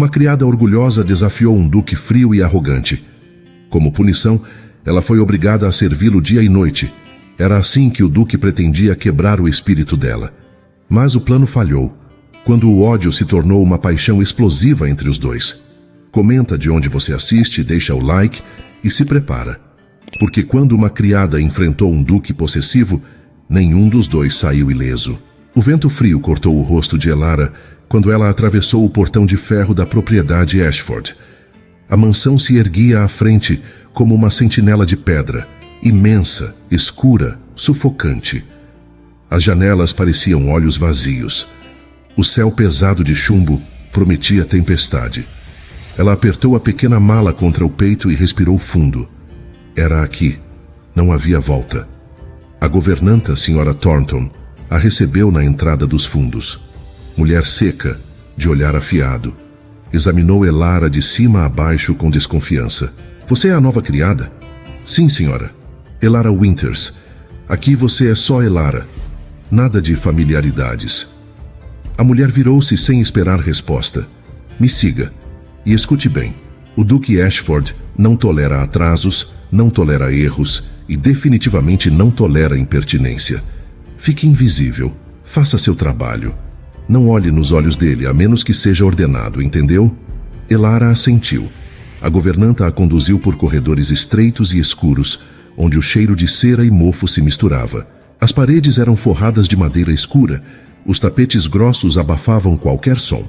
Uma criada orgulhosa desafiou um duque frio e arrogante. Como punição, ela foi obrigada a servi-lo dia e noite. Era assim que o duque pretendia quebrar o espírito dela. Mas o plano falhou, quando o ódio se tornou uma paixão explosiva entre os dois. Comenta de onde você assiste, deixa o like e se prepara. Porque quando uma criada enfrentou um duque possessivo, nenhum dos dois saiu ileso. O vento frio cortou o rosto de Elara quando ela atravessou o portão de ferro da propriedade Ashford. A mansão se erguia à frente como uma sentinela de pedra, imensa, escura, sufocante. As janelas pareciam olhos vazios. O céu pesado de chumbo prometia tempestade. Ela apertou a pequena mala contra o peito e respirou fundo. Era aqui. Não havia volta. A governanta, Sra. Thornton, a recebeu na entrada dos fundos. Mulher seca, de olhar afiado. Examinou Elara de cima a baixo com desconfiança. Você é a nova criada? Sim, senhora. Elara Winters. Aqui você é só Elara. Nada de familiaridades. A mulher virou-se sem esperar resposta. Me siga. E escute bem. O Duque Ashford não tolera atrasos, não tolera erros e definitivamente não tolera impertinência. Fique invisível. Faça seu trabalho. Não olhe nos olhos dele, a menos que seja ordenado, entendeu? Elara assentiu. A governanta a conduziu por corredores estreitos e escuros, onde o cheiro de cera e mofo se misturava. As paredes eram forradas de madeira escura, os tapetes grossos abafavam qualquer som.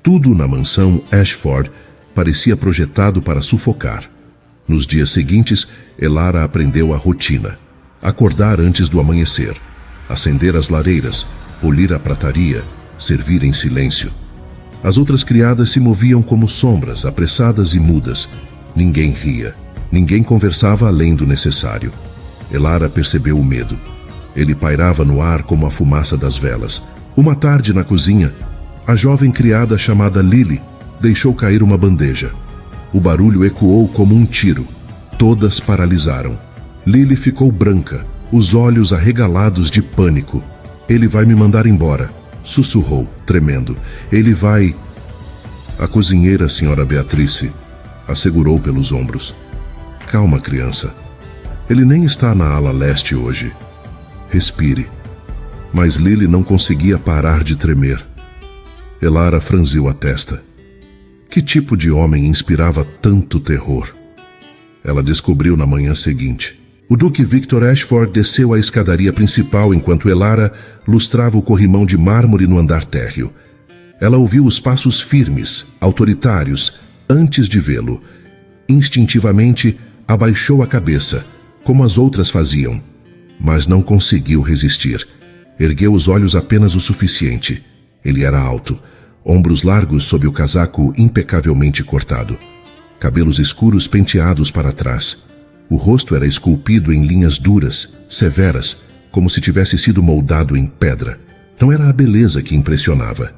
Tudo na mansão Ashford parecia projetado para sufocar. Nos dias seguintes, Elara aprendeu a rotina. Acordar antes do amanhecer, acender as lareiras, polir a prataria, servir em silêncio. As outras criadas se moviam como sombras, apressadas e mudas. Ninguém ria. Ninguém conversava além do necessário. Elara percebeu o medo. Ele pairava no ar como a fumaça das velas. Uma tarde na cozinha, a jovem criada chamada Lily deixou cair uma bandeja. O barulho ecoou como um tiro. Todas paralisaram. Lily ficou branca, os olhos arregalados de pânico. Ele vai me mandar embora, sussurrou, tremendo. Ele vai... A cozinheira, Sra. Beatrice, a segurou pelos ombros. Calma, criança. Ele nem está na ala leste hoje. Respire. Mas Lily não conseguia parar de tremer. Elara franziu a testa. Que tipo de homem inspirava tanto terror? Ela descobriu na manhã seguinte. O Duque Victor Ashford desceu a escadaria principal enquanto Elara lustrava o corrimão de mármore no andar térreo. Ela ouviu os passos firmes, autoritários, antes de vê-lo. Instintivamente, abaixou a cabeça, como as outras faziam. Mas não conseguiu resistir. Ergueu os olhos apenas o suficiente. Ele era alto, ombros largos sob o casaco impecavelmente cortado. Cabelos escuros penteados para trás. O rosto era esculpido em linhas duras, severas, como se tivesse sido moldado em pedra. Não era a beleza que impressionava.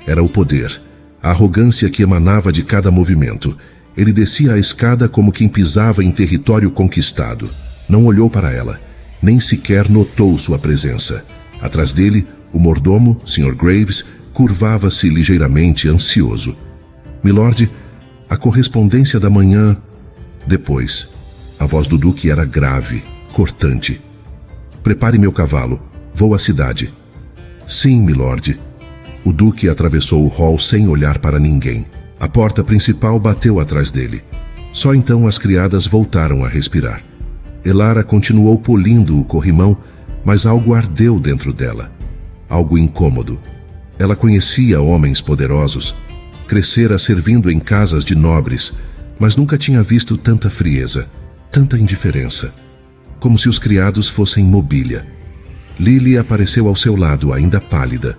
Era o poder, a arrogância que emanava de cada movimento. Ele descia a escada como quem pisava em território conquistado. Não olhou para ela, nem sequer notou sua presença. Atrás dele, o mordomo, Sr. Graves, curvava-se ligeiramente ansioso. Milord, a correspondência da manhã... Depois... A voz do Duque era grave, cortante. Prepare meu cavalo. Vou à cidade. Sim, milord. O Duque atravessou o hall sem olhar para ninguém. A porta principal bateu atrás dele. Só então as criadas voltaram a respirar. Elara continuou polindo o corrimão, mas algo ardeu dentro dela. Algo incômodo. Ela conhecia homens poderosos. Crescera servindo em casas de nobres, mas nunca tinha visto tanta frieza. Tanta indiferença, como se os criados fossem mobília. Lily apareceu ao seu lado, ainda pálida.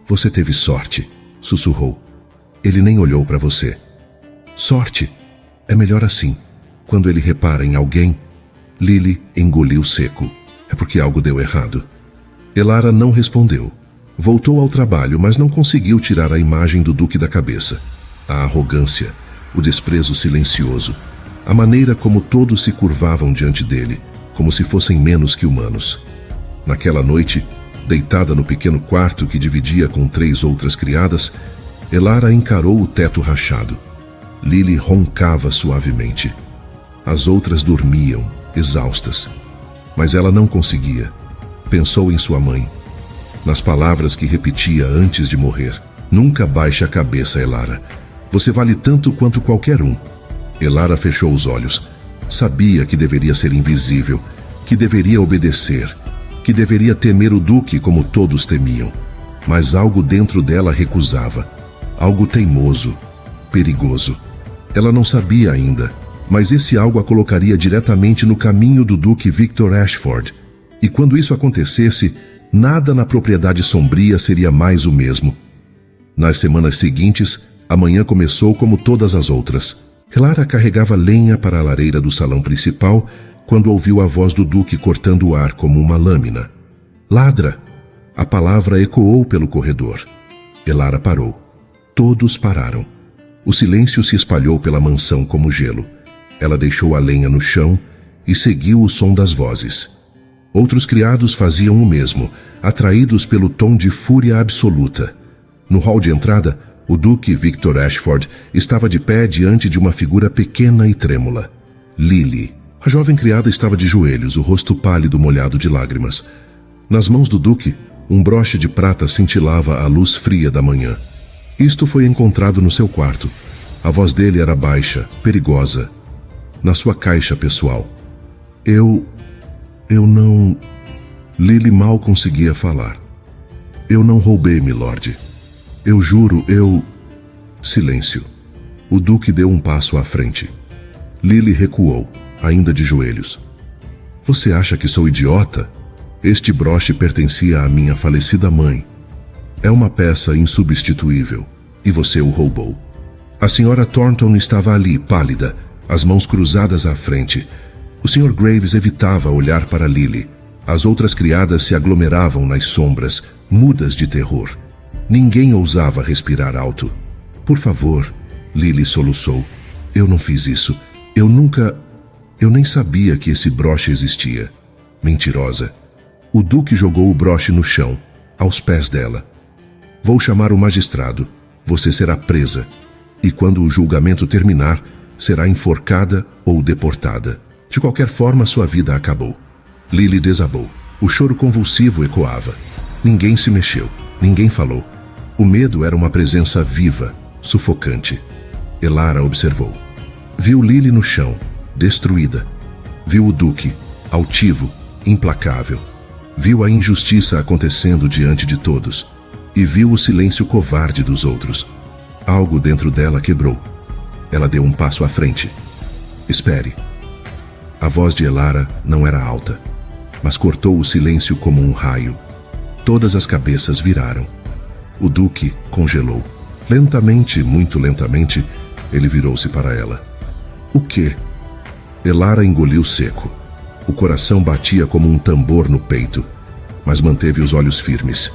Você teve sorte, sussurrou. Ele nem olhou para você. Sorte? É melhor assim. Quando ele repara em alguém, Lily engoliu seco. É porque algo deu errado. Elara não respondeu. Voltou ao trabalho, mas não conseguiu tirar a imagem do Duque da cabeça. A arrogância, o desprezo silencioso. A maneira como todos se curvavam diante dele, como se fossem menos que humanos. Naquela noite, deitada no pequeno quarto que dividia com 3 outras criadas, Elara encarou o teto rachado. Lily roncava suavemente. As outras dormiam, exaustas. Mas ela não conseguia. Pensou em sua mãe, nas palavras que repetia antes de morrer. Nunca baixe a cabeça, Elara. Você vale tanto quanto qualquer um. Elara fechou os olhos. Sabia que deveria ser invisível, que deveria obedecer, que deveria temer o Duque como todos temiam. Mas algo dentro dela recusava. Algo teimoso, perigoso. Ela não sabia ainda, mas esse algo a colocaria diretamente no caminho do Duque Victor Ashford. E quando isso acontecesse, nada na propriedade sombria seria mais o mesmo. Nas semanas seguintes, a manhã começou como todas as outras. Elara carregava lenha para a lareira do salão principal quando ouviu a voz do Duque cortando o ar como uma lâmina. Ladra! A palavra ecoou pelo corredor. Elara parou. Todos pararam. O silêncio se espalhou pela mansão como gelo. Ela deixou a lenha no chão e seguiu o som das vozes. Outros criados faziam o mesmo, atraídos pelo tom de fúria absoluta. No hall de entrada, o Duque Victor Ashford estava de pé diante de uma figura pequena e trêmula. Lily. A jovem criada estava de joelhos, o rosto pálido molhado de lágrimas. Nas mãos do Duque, um broche de prata cintilava à luz fria da manhã. Isto foi encontrado no seu quarto. A voz dele era baixa, perigosa. Na sua caixa pessoal. Eu não... Lily mal conseguia falar. Eu não roubei, milord. Eu juro, Silêncio. O Duque deu um passo à frente. Lily recuou, ainda de joelhos. Você acha que sou idiota? Este broche pertencia à minha falecida mãe. É uma peça insubstituível, e você o roubou. A senhora Thornton estava ali, pálida, as mãos cruzadas à frente. O Sr. Graves evitava olhar para Lily. As outras criadas se aglomeravam nas sombras, mudas de terror. Ninguém ousava respirar alto. Por favor, Lily soluçou. Eu não fiz isso. Eu nem sabia que esse broche existia. Mentirosa. O Duque jogou o broche no chão, aos pés dela. Vou chamar o magistrado. Você será presa. E quando o julgamento terminar, será enforcada ou deportada. De qualquer forma, sua vida acabou. Lily desabou. O choro convulsivo ecoava. Ninguém se mexeu. Ninguém falou. O medo era uma presença viva, sufocante. Elara observou. Viu Lily no chão, destruída. Viu o Duque, altivo, implacável. Viu a injustiça acontecendo diante de todos. E viu o silêncio covarde dos outros. Algo dentro dela quebrou. Ela deu um passo à frente. Espere. A voz de Elara não era alta, mas cortou o silêncio como um raio. Todas as cabeças viraram. O Duque congelou. Lentamente, muito lentamente, ele virou-se para ela. O quê? Elara engoliu seco. O coração batia como um tambor no peito, mas manteve os olhos firmes.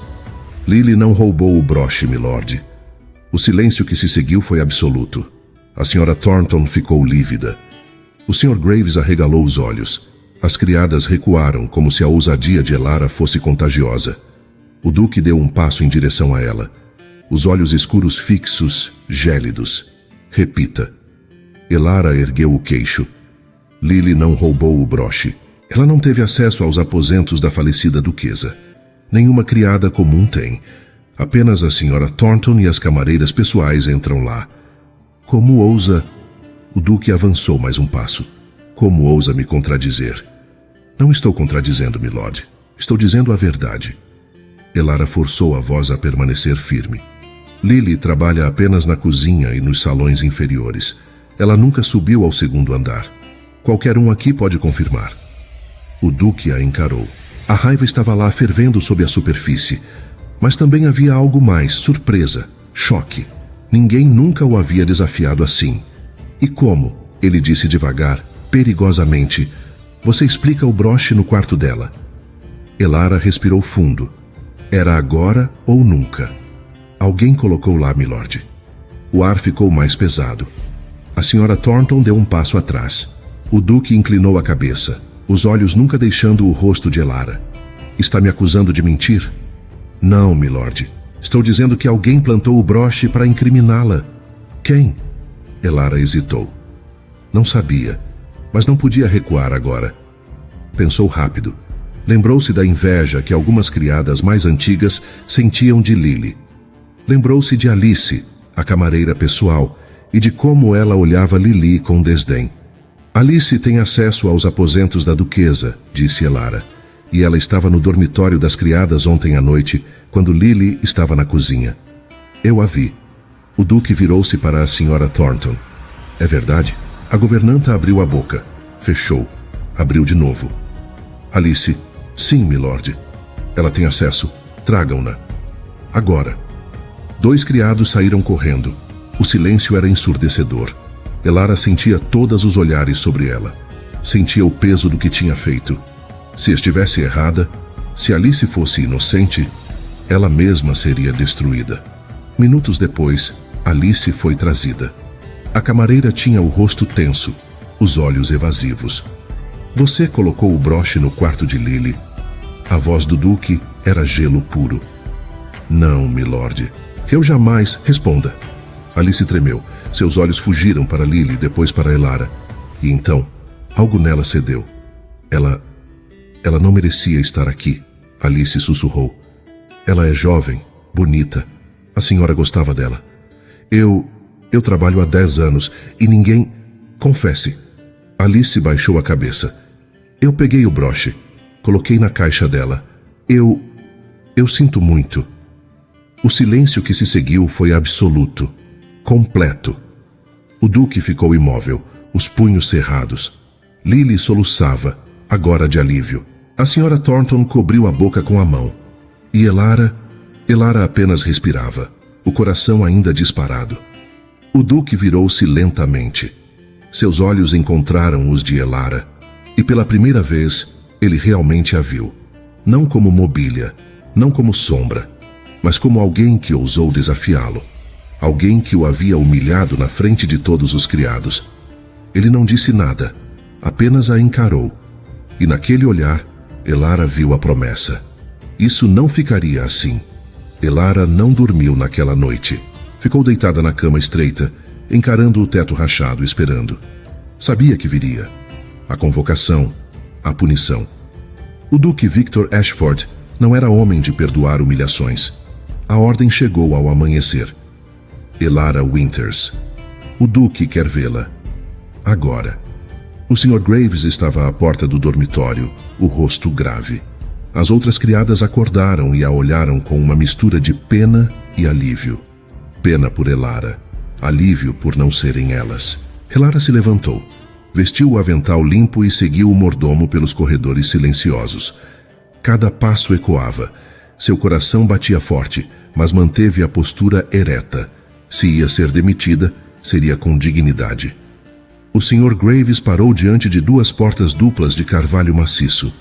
Lily não roubou o broche, milord. O silêncio que se seguiu foi absoluto. A senhora Thornton ficou lívida. O Sr. Graves arregalou os olhos. As criadas recuaram como se a ousadia de Elara fosse contagiosa. O Duque deu um passo em direção a ela. Os olhos escuros fixos, gélidos. Repita. Elara ergueu o queixo. Lily não roubou o broche. Ela não teve acesso aos aposentos da falecida duquesa. Nenhuma criada comum tem. Apenas a senhora Thornton e as camareiras pessoais entram lá. Como ousa... O Duque avançou mais um passo. Como ousa me contradizer? Não estou contradizendo, milord. Estou dizendo a verdade. Elara forçou a voz a permanecer firme. Lily trabalha apenas na cozinha e nos salões inferiores. Ela nunca subiu ao segundo andar. Qualquer um aqui pode confirmar. O Duque a encarou. A raiva estava lá fervendo sob a superfície. Mas também havia algo mais, surpresa, choque. Ninguém nunca o havia desafiado assim. E como? Ele disse devagar, perigosamente. Você explica o broche no quarto dela. Elara respirou fundo. Era agora ou nunca. Alguém colocou lá, milord. O ar ficou mais pesado. A senhora Thornton deu um passo atrás. O Duque inclinou a cabeça, os olhos nunca deixando o rosto de Elara. Está me acusando de mentir? Não, milord. Estou dizendo que alguém plantou o broche para incriminá-la. Quem? Elara hesitou. Não sabia, mas não podia recuar agora. Pensou rápido. Lembrou-se da inveja que algumas criadas mais antigas sentiam de Lily. Lembrou-se de Alice, a camareira pessoal, e de como ela olhava Lily com desdém. Alice tem acesso aos aposentos da duquesa, disse Elara, e ela estava no dormitório das criadas ontem à noite, quando Lily estava na cozinha. Eu a vi. O duque virou-se para a senhora Thornton. É verdade? A governanta abriu a boca. Fechou. Abriu de novo. Alice. Sim, milord. Ela tem acesso. Tragam-na. Agora. 2 criados saíram correndo. O silêncio era ensurdecedor. Elara sentia todos os olhares sobre ela. Sentia o peso do que tinha feito. Se estivesse errada, se Alice fosse inocente, ela mesma seria destruída. Minutos depois, Alice foi trazida. A camareira tinha o rosto tenso, os olhos evasivos. Você colocou o broche no quarto de Lily. A voz do duque era gelo puro. Não, milord. Eu jamais... Responda. Alice tremeu. Seus olhos fugiram para Lily, depois para Elara. E então, algo nela cedeu. Ela não merecia estar aqui. Alice sussurrou. Ela é jovem, bonita. A senhora gostava dela. Eu trabalho há 10 anos e ninguém... Confesse. Alice baixou a cabeça. Eu peguei o broche. Coloquei na caixa dela. Eu sinto muito. O silêncio que se seguiu foi absoluto. Completo. O duque ficou imóvel, os punhos cerrados. Lily soluçava, agora de alívio. A senhora Thornton cobriu a boca com a mão. E Elara apenas respirava, o coração ainda disparado. O duque virou-se lentamente. Seus olhos encontraram os de Elara. E pela primeira vez, ele realmente a viu. Não como mobília, não como sombra, mas como alguém que ousou desafiá-lo. Alguém que o havia humilhado na frente de todos os criados. Ele não disse nada, apenas a encarou. E naquele olhar, Elara viu a promessa. Isso não ficaria assim. Elara não dormiu naquela noite. Ficou deitada na cama estreita, encarando o teto rachado, esperando. Sabia que viria. A convocação, a punição. O duque Victor Ashford não era homem de perdoar humilhações. A ordem chegou ao amanhecer. Elara Winters. O duque quer vê-la. Agora. O Sr. Graves estava à porta do dormitório, o rosto grave. As outras criadas acordaram e a olharam com uma mistura de pena e alívio. Pena por Elara, alívio por não serem elas. Elara se levantou, vestiu o avental limpo e seguiu o mordomo pelos corredores silenciosos. Cada passo ecoava. Seu coração batia forte, mas manteve a postura ereta. Se ia ser demitida, seria com dignidade. O Sr. Graves parou diante de 2 portas duplas de carvalho maciço.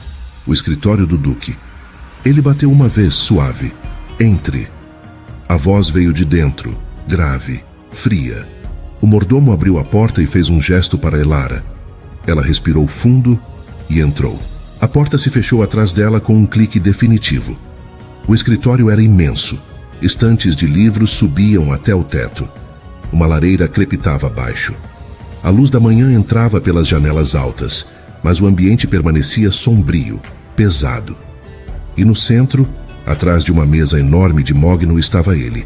O escritório do duque. Ele bateu uma vez, suave. Entre. A voz veio de dentro, grave, fria. O mordomo abriu a porta e fez um gesto para Elara. Ela respirou fundo e entrou. A porta se fechou atrás dela com um clique definitivo. O escritório era imenso. Estantes de livros subiam até o teto. Uma lareira crepitava abaixo. A luz da manhã entrava pelas janelas altas, mas o ambiente permanecia sombrio, pesado. E no centro, atrás de uma mesa enorme de mogno, estava ele.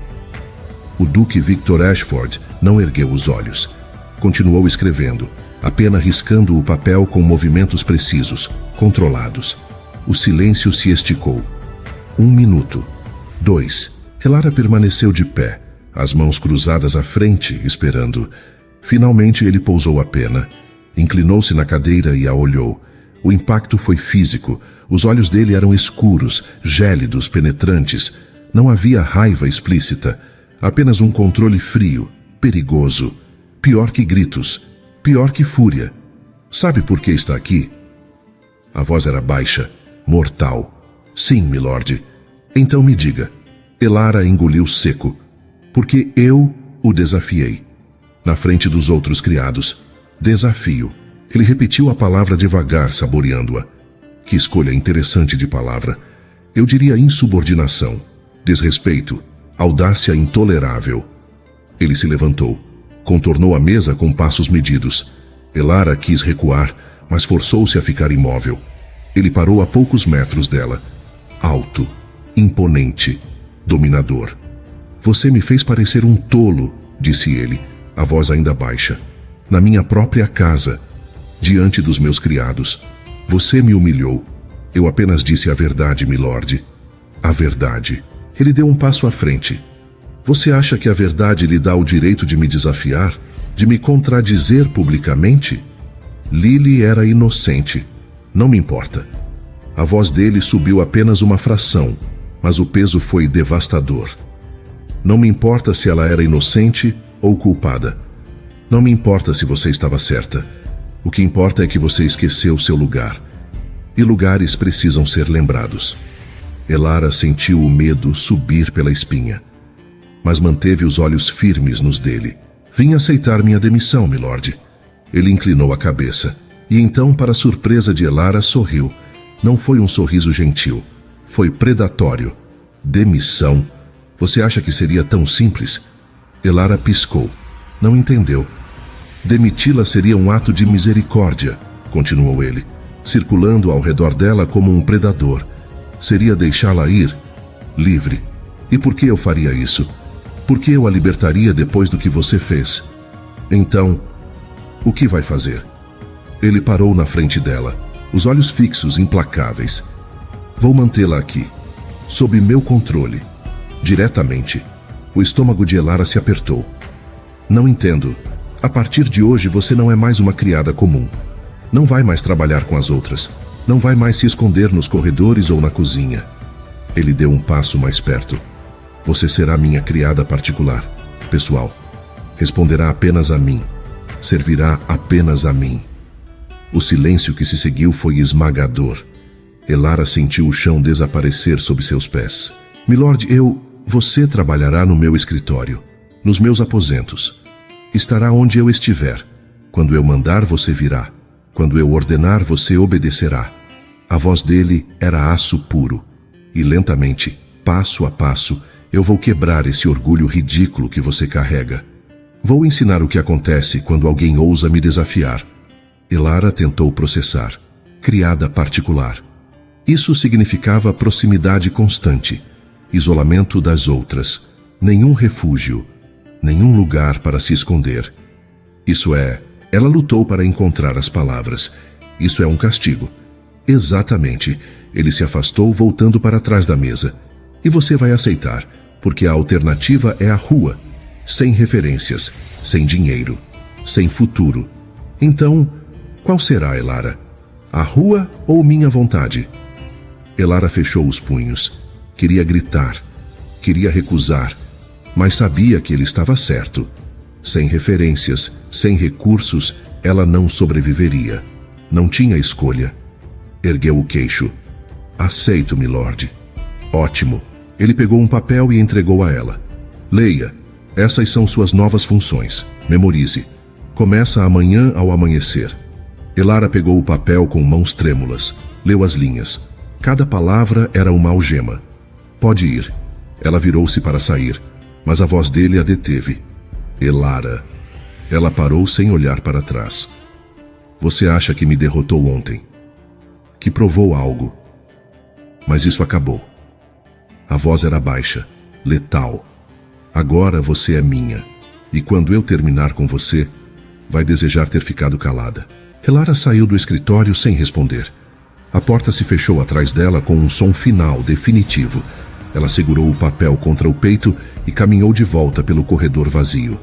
O duque Victor Ashford não ergueu os olhos. Continuou escrevendo, a pena riscando o papel com movimentos precisos, controlados. O silêncio se esticou. 1 minuto. 2. Elara permaneceu de pé, as mãos cruzadas à frente, esperando. Finalmente ele pousou a pena. Inclinou-se na cadeira e a olhou. O impacto foi físico. Os olhos dele eram escuros, gélidos, penetrantes. Não havia raiva explícita. Apenas um controle frio, perigoso. Pior que gritos. Pior que fúria. Sabe por que está aqui? A voz era baixa, mortal. Sim, milord. Então me diga. Elara engoliu seco. Porque eu o desafiei. Na frente dos outros criados. Desafio. Ele repetiu a palavra devagar, saboreando-a. Que escolha interessante de palavra. Eu diria insubordinação, desrespeito, Audácia intolerável. Ele se levantou. Contornou a mesa com passos medidos. Elara quis recuar, mas forçou-se a ficar imóvel. Ele parou a poucos metros dela. Alto, imponente, dominador. Você me fez parecer um tolo, disse ele, a voz ainda baixa. Na minha própria casa, diante dos meus criados. Você me humilhou. Eu apenas disse a verdade, milord. A verdade. Ele deu um passo à frente. Você acha que a verdade lhe dá o direito de me desafiar? De me contradizer publicamente? Lily era inocente. Não me importa. A voz dele subiu apenas uma fração, mas o peso foi devastador. Não me importa se ela era inocente ou culpada. Não me importa se você estava certa. O que importa é que você esqueceu seu lugar. E lugares precisam ser lembrados. Elara sentiu o medo subir pela espinha, mas manteve os olhos firmes nos dele. Vim aceitar minha demissão, milord. Ele inclinou a cabeça, e então, para surpresa de Elara, sorriu. Não foi um sorriso gentil. Foi predatório. Demissão? Você acha que seria tão simples? Elara piscou. Não entendeu. Demiti-la seria um ato de misericórdia, continuou ele, circulando ao redor dela como um predador. Seria deixá-la ir, livre. E por que eu faria isso? Por que eu a libertaria depois do que você fez? Então, o que vai fazer? Ele parou na frente dela, os olhos fixos, implacáveis. Vou mantê-la aqui, sob meu controle, diretamente. O estômago de Elara se apertou. Não entendo. A partir de hoje você não é mais uma criada comum. Não vai mais trabalhar com as outras. Não vai mais se esconder nos corredores ou na cozinha. Ele deu um passo mais perto. Você será minha criada particular, pessoal. Responderá apenas a mim. Servirá apenas a mim. O silêncio que se seguiu foi esmagador. Elara sentiu o chão desaparecer sob seus pés. Milord, você trabalhará no meu escritório, nos meus aposentos. Estará onde eu estiver. Quando eu mandar, você virá. Quando eu ordenar, você obedecerá. A voz dele era aço puro. E lentamente, passo a passo, eu vou quebrar esse orgulho ridículo que você carrega. Vou ensinar o que acontece quando alguém ousa me desafiar. Elara tentou processar. Criada particular. Isso significava proximidade constante, isolamento das outras, nenhum refúgio, nenhum lugar para se esconder. Isso é, ela lutou para encontrar as palavras. Isso é um castigo. Exatamente. Ele se afastou, voltando para trás da mesa. E você vai aceitar, porque a alternativa é a rua, sem referências, sem dinheiro, sem futuro. Então, qual será, Elara? A rua ou minha vontade? Elara fechou os punhos. Queria gritar, queria recusar, mas sabia que ele estava certo. Sem referências, sem recursos, ela não sobreviveria. Não tinha escolha. Ergueu o queixo. Aceito, milord. Ótimo. Ele pegou um papel e entregou a ela. Leia. Essas são suas novas funções. Memorize. Começa amanhã ao amanhecer. Elara pegou o papel com mãos trêmulas. Leu as linhas. Cada palavra era uma algema. Pode ir. Ela virou-se para sair, mas a voz dele a deteve. Elara. Ela parou sem olhar para trás. Você acha que me derrotou ontem? Que provou algo? Mas isso acabou. A voz era baixa, letal. Agora você é minha. E quando eu terminar com você, vai desejar ter ficado calada. Elara saiu do escritório sem responder. A porta se fechou atrás dela com um som final, definitivo. Ela segurou o papel contra o peito e caminhou de volta pelo corredor vazio.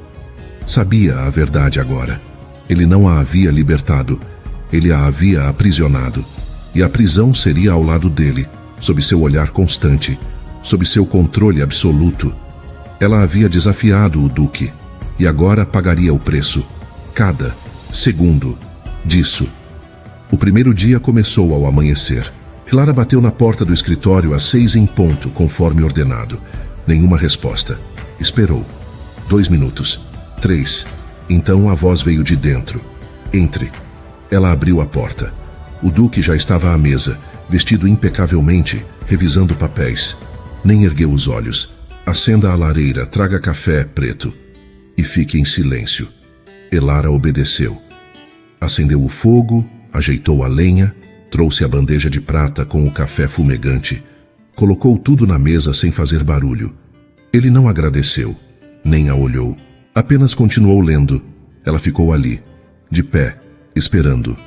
Sabia a verdade agora. Ele não a havia libertado. Ele a havia aprisionado. E a prisão seria ao lado dele, sob seu olhar constante, sob seu controle absoluto. Ela havia desafiado o Duque, e agora pagaria o preço. Cada segundo disso. O primeiro dia começou ao amanhecer. Elara bateu na porta do escritório às 6 em ponto, conforme ordenado. Nenhuma resposta. Esperou. 2 minutos. 3. Então a voz veio de dentro. Entre. Ela abriu a porta. O Duque já estava à mesa, vestido impecavelmente, revisando papéis. Nem ergueu os olhos. Acenda a lareira, traga café, Preto, e fique em silêncio. Elara obedeceu. Acendeu o fogo, ajeitou a lenha, trouxe a bandeja de prata com o café fumegante, colocou tudo na mesa sem fazer barulho. Ele não agradeceu, nem a olhou. Apenas continuou lendo. Ela ficou ali, de pé, esperando.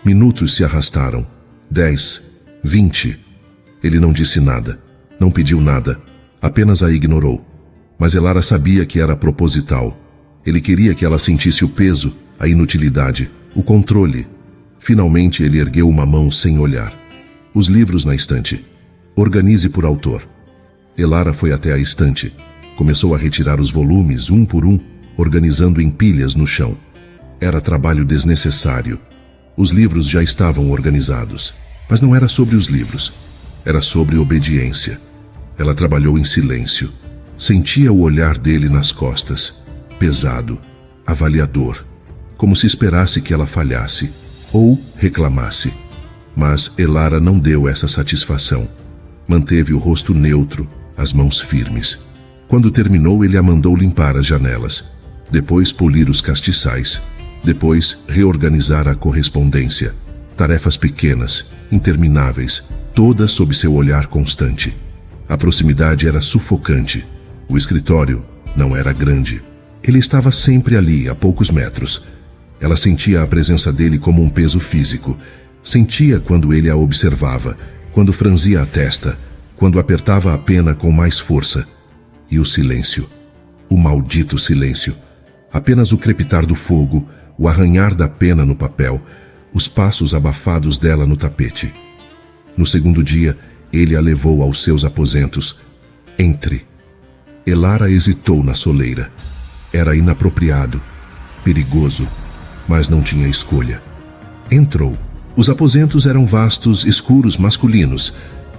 Minutos se arrastaram. 10, 20. Ele não disse nada, não pediu nada, apenas a ignorou. Mas Elara sabia que era proposital. Ele queria que ela sentisse o peso, a inutilidade, o controle. Finalmente ele ergueu uma mão sem olhar. Os livros na estante. Organize por autor. Elara foi até a estante. Começou a retirar os volumes, um por um, organizando em pilhas no chão. Era trabalho desnecessário. Os livros já estavam organizados. Mas não era sobre os livros. Era sobre obediência. Ela trabalhou em silêncio. Sentia o olhar dele nas costas. Pesado, avaliador. Como se esperasse que ela falhasse. Ou reclamasse. Mas Elara não deu essa satisfação. Manteve o rosto neutro, as mãos firmes. Quando terminou, ele a mandou limpar as janelas. Depois polir os castiçais. Depois reorganizar a correspondência. Tarefas pequenas, intermináveis, todas sob seu olhar constante. A proximidade era sufocante. O escritório não era grande. Ele estava sempre ali, a poucos metros. Ela sentia a presença dele como um peso físico. Sentia quando ele a observava, quando franzia a testa, quando apertava a pena com mais força. E o silêncio. O maldito silêncio. Apenas o crepitar do fogo, o arranhar da pena no papel, os passos abafados dela no tapete. No segundo dia, ele a levou aos seus aposentos. Entre. Elara hesitou na soleira. Era inapropriado, perigoso, mas não tinha escolha. Entrou. Os aposentos eram vastos, escuros, masculinos,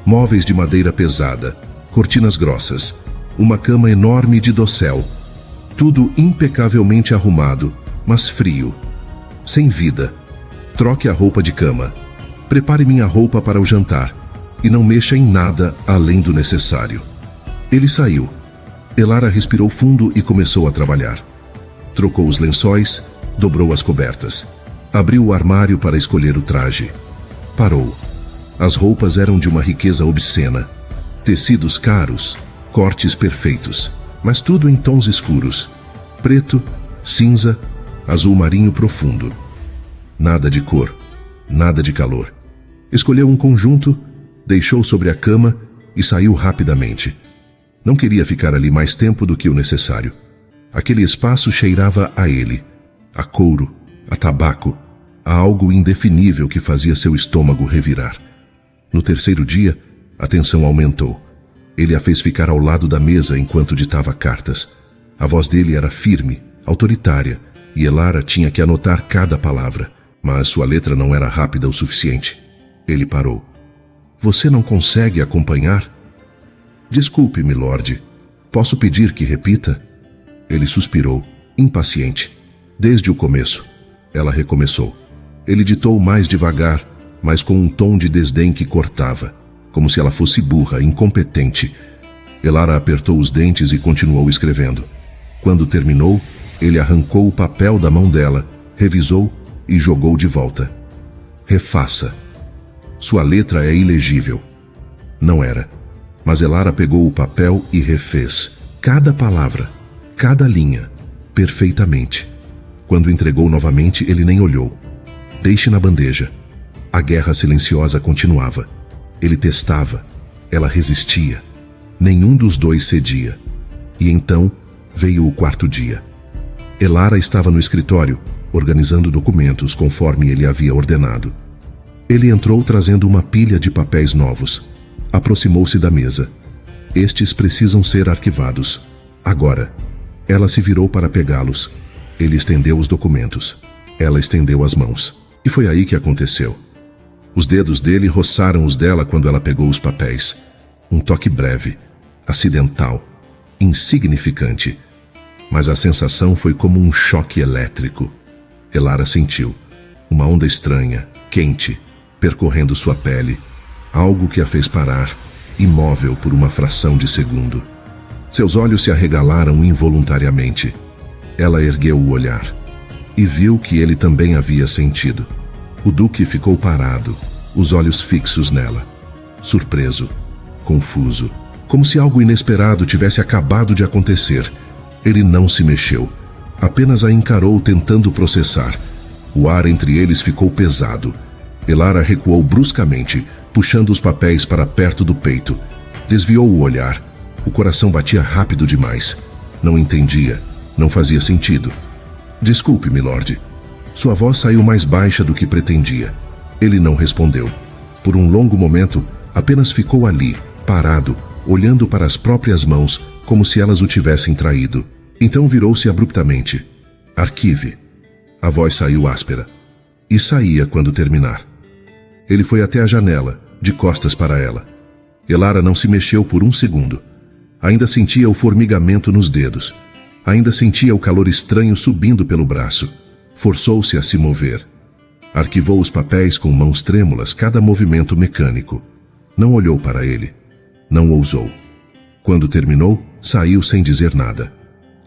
móveis de madeira pesada, cortinas grossas, uma cama enorme de dossel. Tudo impecavelmente arrumado, mas frio, sem vida. Troque a roupa de cama. Prepare minha roupa para o jantar e não mexa em nada além do necessário. Ele saiu. Elara respirou fundo e começou a trabalhar. Trocou os lençóis, dobrou as cobertas. Abriu o armário para escolher o traje. Parou. As roupas eram de uma riqueza obscena. Tecidos caros, cortes perfeitos, mas tudo em tons escuros. Preto, cinza, azul marinho profundo. Nada de cor, nada de calor. Escolheu um conjunto, deixou sobre a cama e saiu rapidamente. Não queria ficar ali mais tempo do que o necessário. Aquele espaço cheirava a ele, a couro, a tabaco, a algo indefinível que fazia seu estômago revirar. No terceiro dia, a tensão aumentou. Ele a fez ficar ao lado da mesa enquanto ditava cartas. A voz dele era firme, autoritária, e Elara tinha que anotar cada palavra, mas sua letra não era rápida o suficiente. Ele parou. Você não consegue acompanhar? Desculpe, milord. Posso pedir que repita? Ele suspirou, impaciente. Desde o começo. Ela recomeçou. Ele ditou mais devagar, mas com um tom de desdém que cortava, como se ela fosse burra, incompetente. Elara apertou os dentes e continuou escrevendo. Quando terminou, ele arrancou o papel da mão dela, revisou e jogou de volta. Refaça. Sua letra é ilegível. Não era. Mas Elara pegou o papel e refez. Cada palavra, cada linha, perfeitamente. Quando entregou novamente, ele nem olhou. Deixe na bandeja. A guerra silenciosa continuava. Ele testava. Ela resistia. Nenhum dos dois cedia. E então veio o quarto dia. Elara estava no escritório, organizando documentos conforme ele havia ordenado. Ele entrou trazendo uma pilha de papéis novos. Aproximou-se da mesa. Estes precisam ser arquivados. Agora. Ela se virou para pegá-los. Ele estendeu os documentos. Ela estendeu as mãos. E foi aí que aconteceu. Os dedos dele roçaram os dela quando ela pegou os papéis. Um toque breve, acidental, insignificante. Mas a sensação foi como um choque elétrico. Elara sentiu. Uma onda estranha, quente, percorrendo sua pele. Algo que a fez parar, imóvel por uma fração de segundo. Seus olhos se arregalaram involuntariamente. Ela ergueu o olhar e viu que ele também havia sentido. O Duque ficou parado, os olhos fixos nela, surpreso, confuso, como se algo inesperado tivesse acabado de acontecer. Ele não se mexeu, apenas a encarou tentando processar. O ar entre eles ficou pesado. Elara recuou bruscamente, puxando os papéis para perto do peito. Desviou o olhar. O coração batia rápido demais. Não entendia. Não fazia sentido. Desculpe, milord. Sua voz saiu mais baixa do que pretendia. Ele não respondeu. Por um longo momento, apenas ficou ali, parado, olhando para as próprias mãos, como se elas o tivessem traído. Então virou-se abruptamente. Arquive. A voz saiu áspera. E saía quando terminar. Ele foi até a janela, de costas para ela. Elara não se mexeu por um segundo. Ainda sentia o formigamento nos dedos. Ainda sentia o calor estranho subindo pelo braço. Forçou-se a se mover. Arquivou os papéis com mãos trêmulas, cada movimento mecânico. Não olhou para ele. Não ousou. Quando terminou, saiu sem dizer nada.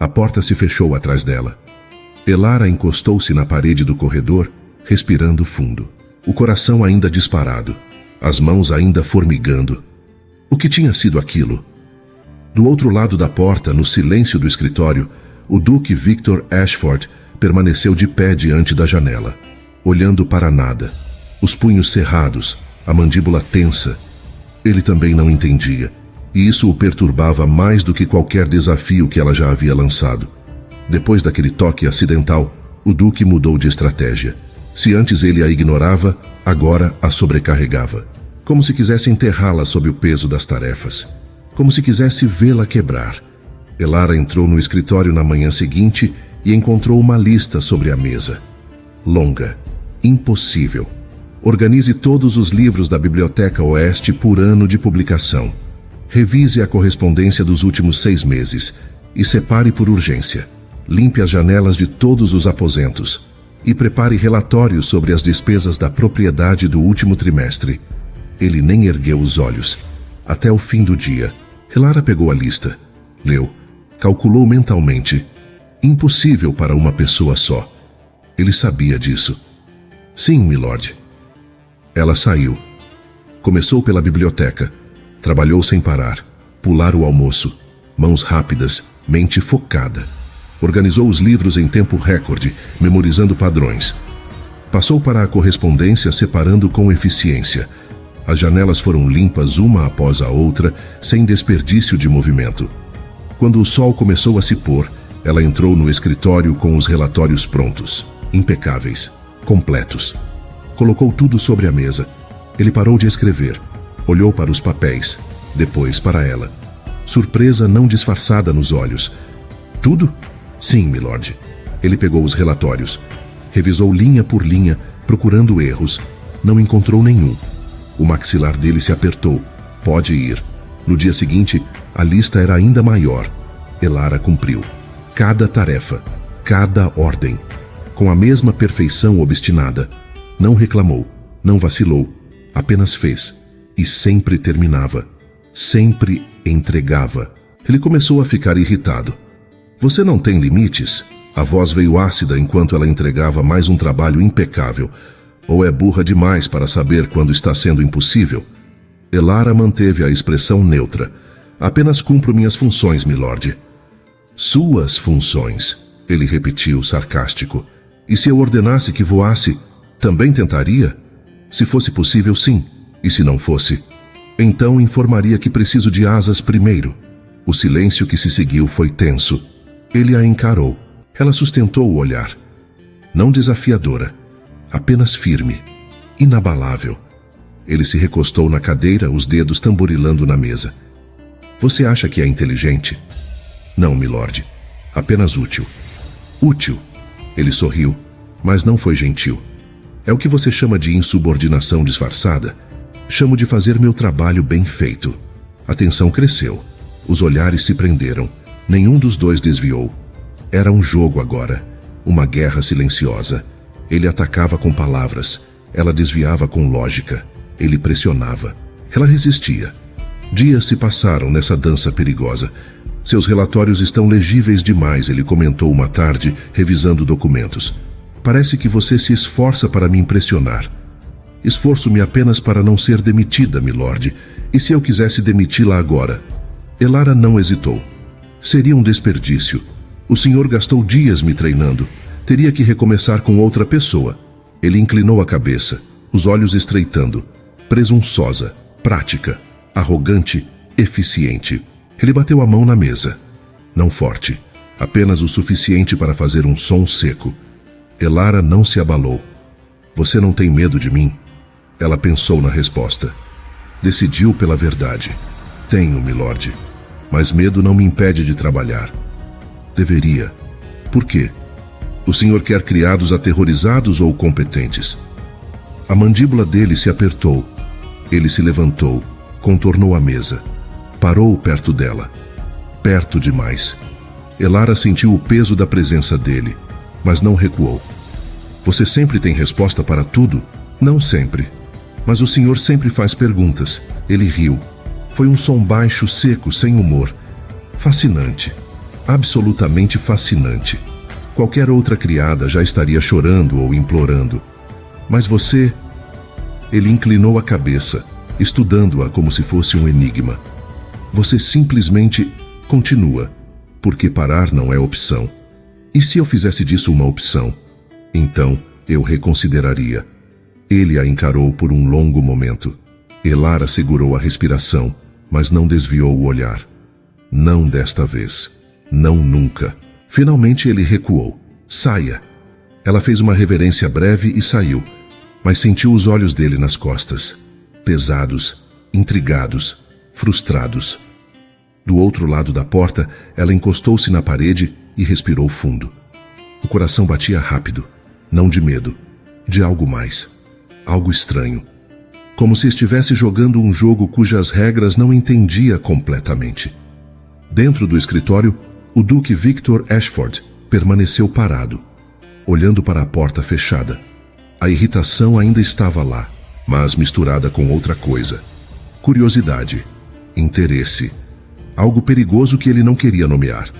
A porta se fechou atrás dela. Elara encostou-se na parede do corredor, respirando fundo. O coração ainda disparado. As mãos ainda formigando. O que tinha sido aquilo? Do outro lado da porta, no silêncio do escritório, o Duque Victor Ashford permaneceu de pé diante da janela, olhando para nada, os punhos cerrados, a mandíbula tensa. Ele também não entendia, e isso o perturbava mais do que qualquer desafio que ela já havia lançado. Depois daquele toque acidental, o Duque mudou de estratégia. Se antes ele a ignorava, agora a sobrecarregava, como se quisesse enterrá-la sob o peso das tarefas, como se quisesse vê-la quebrar. Elara entrou no escritório na manhã seguinte e encontrou uma lista sobre a mesa. Longa, impossível. Organize todos os livros da Biblioteca Oeste por ano de publicação. Revise a correspondência dos últimos 6 meses e separe por urgência. Limpe as janelas de todos os aposentos e prepare relatórios sobre as despesas da propriedade do último trimestre. Ele nem ergueu os olhos. Até o fim do dia, Elara pegou a lista, leu, calculou mentalmente. Impossível para uma pessoa só. Ele sabia disso. Sim, milord. Ela saiu. Começou pela biblioteca. Trabalhou sem parar. Pular o almoço. Mãos rápidas, mente focada. Organizou os livros em tempo recorde, memorizando padrões. Passou para a correspondência separando com eficiência. As janelas foram limpas uma após a outra, sem desperdício de movimento. Quando o sol começou a se pôr, ela entrou no escritório com os relatórios prontos, impecáveis, completos. Colocou tudo sobre a mesa. Ele parou de escrever, olhou para os papéis, depois para ela. Surpresa não disfarçada nos olhos. Tudo? Sim, milord. Ele pegou os relatórios, revisou linha por linha, procurando erros. Não encontrou nenhum. O maxilar dele se apertou. Pode ir. No dia seguinte, a lista era ainda maior. Elara cumpriu. Cada tarefa, cada ordem, com a mesma perfeição obstinada. Não reclamou, não vacilou, apenas fez. E sempre terminava. Sempre entregava. Ele começou a ficar irritado. Você não tem limites? A voz veio ácida enquanto ela entregava mais um trabalho impecável. Ou é burra demais para saber quando está sendo impossível? Elara manteve a expressão neutra. Apenas cumpro minhas funções, milord. Suas funções, ele repetiu, sarcástico. E se eu ordenasse que voasse, também tentaria? Se fosse possível, sim. E se não fosse? Então informaria que preciso de asas primeiro. O silêncio que se seguiu foi tenso. Ele a encarou. Ela sustentou o olhar. Não desafiadora, apenas firme, inabalável. Ele se recostou na cadeira, os dedos tamborilando na mesa. Você acha que é inteligente? Não, milord. Apenas útil. Útil. Ele sorriu, mas não foi gentil. É o que você chama de insubordinação disfarçada? Chamo de fazer meu trabalho bem feito. A tensão cresceu. Os olhares se prenderam. Nenhum dos dois desviou. Era um jogo agora. Uma guerra silenciosa. Ele atacava com palavras. Ela desviava com lógica. Ele pressionava. Ela resistia. Dias se passaram nessa dança perigosa. Seus relatórios estão legíveis demais, ele comentou uma tarde, revisando documentos. Parece que você se esforça para me impressionar. Esforço-me apenas para não ser demitida, milord. E se eu quisesse demiti-la agora? Elara não hesitou. Seria um desperdício. O senhor gastou dias me treinando. Teria que recomeçar com outra pessoa. Ele inclinou a cabeça, os olhos estreitando. Presunçosa, prática, arrogante, eficiente. Ele bateu a mão na mesa. Não forte, apenas o suficiente para fazer um som seco. Elara não se abalou. Você não tem medo de mim? Ela pensou na resposta. Decidiu pela verdade. Tenho, milord. Mas medo não me impede de trabalhar. Deveria. Por quê? O senhor quer criados aterrorizados ou competentes? A mandíbula dele se apertou. Ele se levantou, contornou a mesa. Parou perto dela. Perto demais. Elara sentiu o peso da presença dele, mas não recuou. Você sempre tem resposta para tudo? Não sempre. Mas o senhor sempre faz perguntas. Ele riu. Foi um som baixo, seco, sem humor. Fascinante. Absolutamente fascinante. Qualquer outra criada já estaria chorando ou implorando. Mas você... Ele inclinou a cabeça, estudando-a como se fosse um enigma. Você simplesmente continua, porque parar não é opção. E se eu fizesse disso uma opção? Então eu reconsideraria. Ele a encarou por um longo momento. Elara segurou a respiração, mas não desviou o olhar. Não desta vez. Não nunca. Finalmente ele recuou. Saia. Ela fez uma reverência breve e saiu, mas sentiu os olhos dele nas costas. Pesados, intrigados, frustrados. Do outro lado da porta, ela encostou-se na parede e respirou fundo. O coração batia rápido, não de medo, de algo mais. Algo estranho. Como se estivesse jogando um jogo cujas regras não entendia completamente. Dentro do escritório, o Duque Victor Ashford permaneceu parado, olhando para a porta fechada. A irritação ainda estava lá, mas misturada com outra coisa. Curiosidade, interesse, algo perigoso que ele não queria nomear.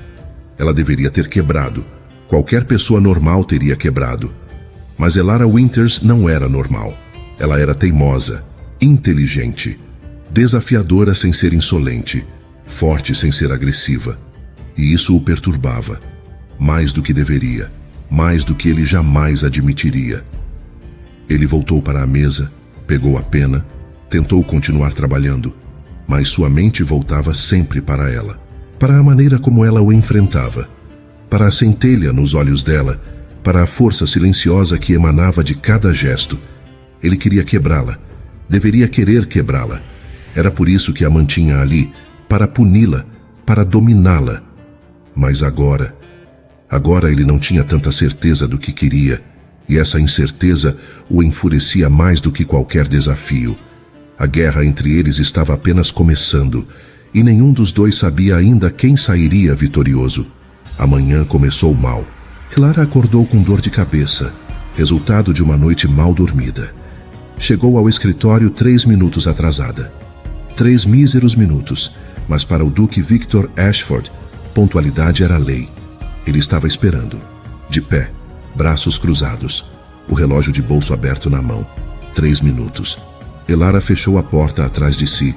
Ela deveria ter quebrado. Qualquer pessoa normal teria quebrado. Mas Elara Winters não era normal. Ela era teimosa, inteligente, desafiadora sem ser insolente, forte sem ser agressiva. E isso o perturbava. Mais do que deveria, mais do que ele jamais admitiria. Ele voltou para a mesa, pegou a pena, tentou continuar trabalhando, mas sua mente voltava sempre para ela, para a maneira como ela o enfrentava, para a centelha nos olhos dela, para a força silenciosa que emanava de cada gesto. Ele queria quebrá-la, deveria querer quebrá-la. Era por isso que a mantinha ali, para puni-la, para dominá-la. Mas agora ele não tinha tanta certeza do que queria, e essa incerteza o enfurecia mais do que qualquer desafio. A guerra entre eles estava apenas começando, e nenhum dos dois sabia ainda quem sairia vitorioso. Amanhã começou mal. Clara acordou com dor de cabeça, resultado de uma noite mal dormida. Chegou ao escritório 3 minutos atrasada. 3 míseros minutos, mas para o Duque Victor Ashford, pontualidade era lei. Ele estava esperando, de pé, braços cruzados, o relógio de bolso aberto na mão. 3 minutos. Elara fechou a porta atrás de si,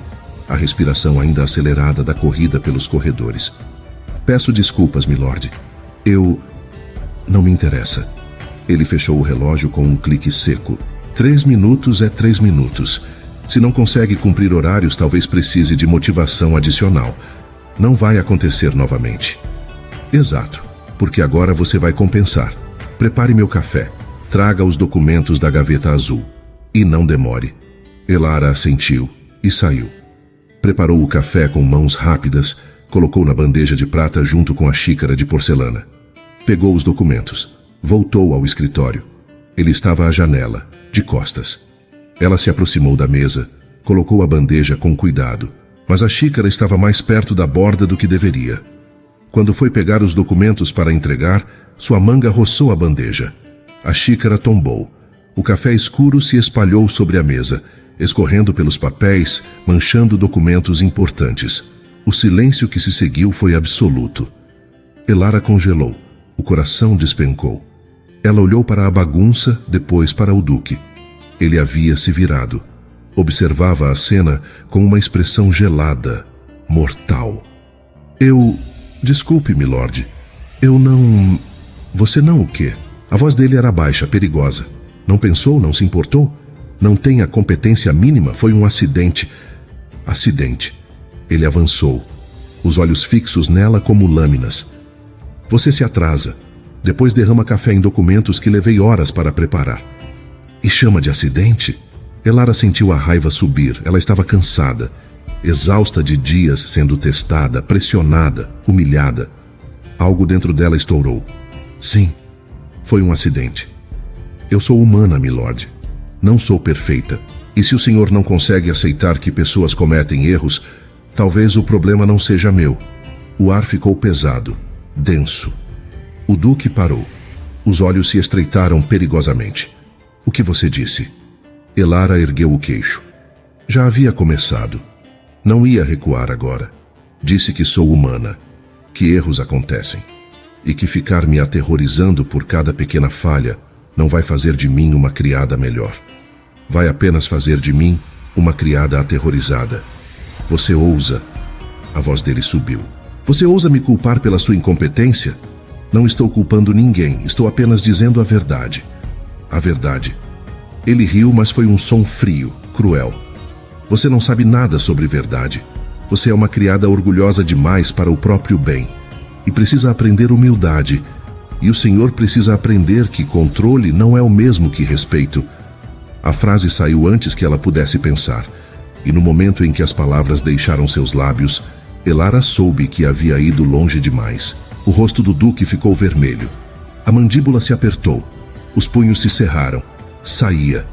a respiração ainda acelerada da corrida pelos corredores. Peço desculpas, milord. Não me interessa. Ele fechou o relógio com um clique seco. 3 minutos é 3 minutos. Se não consegue cumprir horários, talvez precise de motivação adicional. Não vai acontecer novamente. Exato, porque agora você vai compensar. Prepare meu café. Traga os documentos da gaveta azul. E não demore. Elara assentiu e saiu. Preparou o café com mãos rápidas, colocou na bandeja de prata junto com a xícara de porcelana. Pegou os documentos. Voltou ao escritório. Ele estava à janela, de costas. Ela se aproximou da mesa, colocou a bandeja com cuidado, mas a xícara estava mais perto da borda do que deveria. Quando foi pegar os documentos para entregar, sua manga roçou a bandeja. A xícara tombou. O café escuro se espalhou sobre a mesa, escorrendo pelos papéis, manchando documentos importantes. O silêncio que se seguiu foi absoluto. Elara congelou. O coração despencou. Ela olhou para a bagunça, depois para o Duque. Ele havia se virado. Observava a cena com uma expressão gelada, mortal. Desculpe, milord. Eu não... Você não o quê? A voz dele era baixa, perigosa. Não pensou, não se importou? Não tem a competência mínima? Foi um acidente. Acidente. Ele avançou, os olhos fixos nela como lâminas. Você se atrasa. Depois derrama café em documentos que levei horas para preparar. E chama de acidente? Elara sentiu a raiva subir. Ela estava cansada, exausta de dias sendo testada, pressionada, humilhada. Algo dentro dela estourou. Sim, foi um acidente. Eu sou humana, milord. Não sou perfeita. E se o senhor não consegue aceitar que pessoas cometem erros, talvez o problema não seja meu. O ar ficou pesado, denso. O Duque parou. Os olhos se estreitaram perigosamente. O que você disse? Elara ergueu o queixo. Já havia começado. Não ia recuar agora. Disse que sou humana, que erros acontecem, e que ficar me aterrorizando por cada pequena falha não vai fazer de mim uma criada melhor. Vai apenas fazer de mim uma criada aterrorizada. Você ousa... A voz dele subiu. Você ousa me culpar pela sua incompetência? Não estou culpando ninguém, estou apenas dizendo a verdade. A verdade. Ele riu, mas foi um som frio, cruel. Você não sabe nada sobre verdade. Você é uma criada orgulhosa demais para o próprio bem. E precisa aprender humildade. E o senhor precisa aprender que controle não é o mesmo que respeito. A frase saiu antes que ela pudesse pensar. E no momento em que as palavras deixaram seus lábios, Elara soube que havia ido longe demais. O rosto do Duque ficou vermelho. A mandíbula se apertou. Os punhos se cerraram. Saía.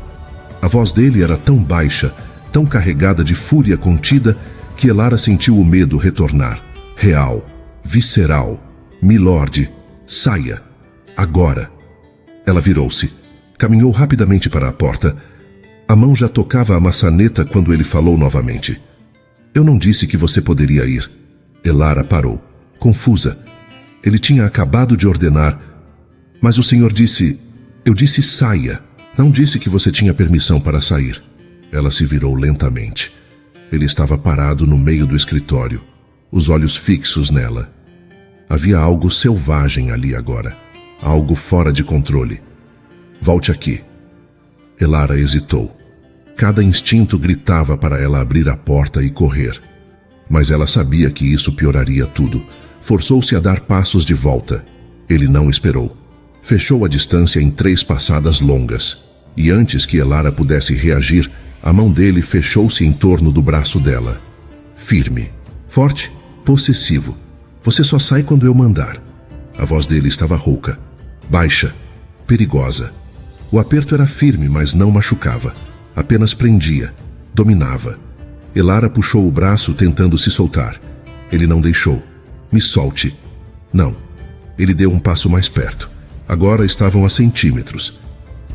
A voz dele era tão baixa, tão carregada de fúria contida, que Elara sentiu o medo retornar. Real, visceral. Milord, saia. Agora. Ela virou-se. Caminhou rapidamente para a porta. A mão já tocava a maçaneta quando ele falou novamente. Eu não disse que você poderia ir. Elara parou, confusa. Ele tinha acabado de ordenar. Mas o senhor disse... Eu disse saia. Não disse que você tinha permissão para sair. Ela se virou lentamente. Ele estava parado no meio do escritório, os olhos fixos nela. Havia algo selvagem ali agora. Algo fora de controle. Volte aqui. Elara hesitou. Cada instinto gritava para ela abrir a porta e correr. Mas ela sabia que isso pioraria tudo. Forçou-se a dar passos de volta. Ele não esperou. Fechou a distância em 3 passadas longas. E antes que Elara pudesse reagir, a mão dele fechou-se em torno do braço dela. Firme, forte, possessivo. Você só sai quando eu mandar. A voz dele estava rouca, baixa, perigosa. O aperto era firme, mas não machucava. Apenas prendia, dominava. Elara puxou o braço tentando se soltar. Ele não deixou. Me solte. Não. Ele deu um passo mais perto. Agora estavam a centímetros.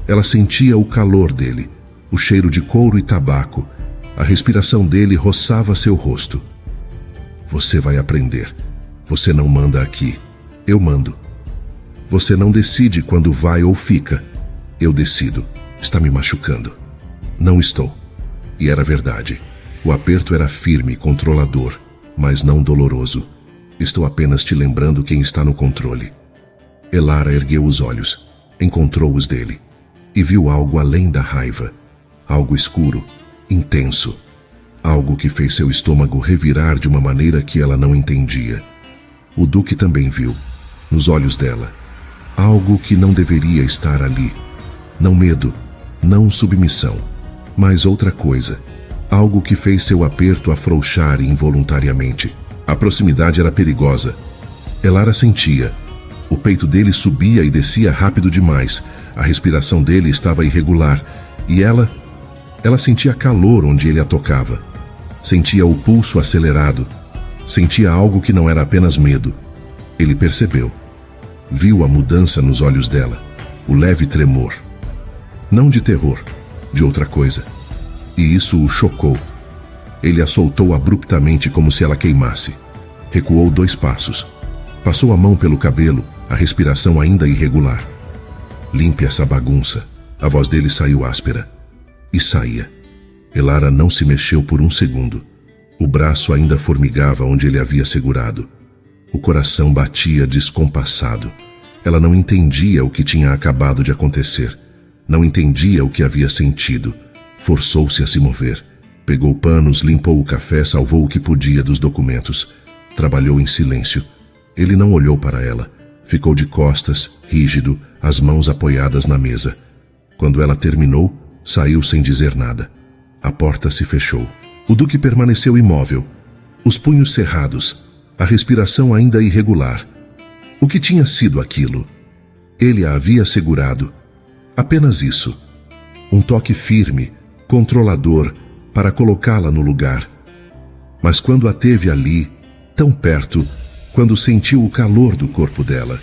Ela sentia o calor dele, o cheiro de couro e tabaco. A respiração dele roçava seu rosto. Você vai aprender. Você não manda aqui. Eu mando. Você não decide quando vai ou fica. Eu decido. Está me machucando. Não estou. E era verdade. O aperto era firme e controlador, mas não doloroso. Estou apenas te lembrando quem está no controle. Elara ergueu os olhos, encontrou os dele, e viu algo além da raiva. Algo escuro, intenso. Algo que fez seu estômago revirar de uma maneira que ela não entendia. O Duque também viu, nos olhos dela, algo que não deveria estar ali. Não medo, não submissão, mas outra coisa. Algo que fez seu aperto afrouxar involuntariamente. A proximidade era perigosa. Elara sentia. O peito dele subia e descia rápido demais. A respiração dele estava irregular. E ela sentia calor onde ele a tocava. Sentia o pulso acelerado. Sentia algo que não era apenas medo. Ele percebeu. Viu a mudança nos olhos dela. O leve tremor. Não de terror, de outra coisa. E isso o chocou. Ele a soltou abruptamente como se ela queimasse. Recuou 2 passos. Passou a mão pelo cabelo, a respiração ainda irregular. Limpe essa bagunça. A voz dele saiu áspera. E saía. Elara não se mexeu por um segundo. O braço ainda formigava onde ele havia segurado. O coração batia descompassado. Ela não entendia o que tinha acabado de acontecer. Não entendia o que havia sentido. Forçou-se a se mover. Pegou panos, limpou o café, salvou o que podia dos documentos. Trabalhou em silêncio. Ele não olhou para ela. Ficou de costas, rígido, as mãos apoiadas na mesa. Quando ela terminou, saiu sem dizer nada. A porta se fechou. O Duque permaneceu imóvel, os punhos cerrados, a respiração ainda irregular. O que tinha sido aquilo? Ele a havia segurado. Apenas isso. Um toque firme, controlador, para colocá-la no lugar. Mas quando a teve ali, tão perto, quando sentiu o calor do corpo dela,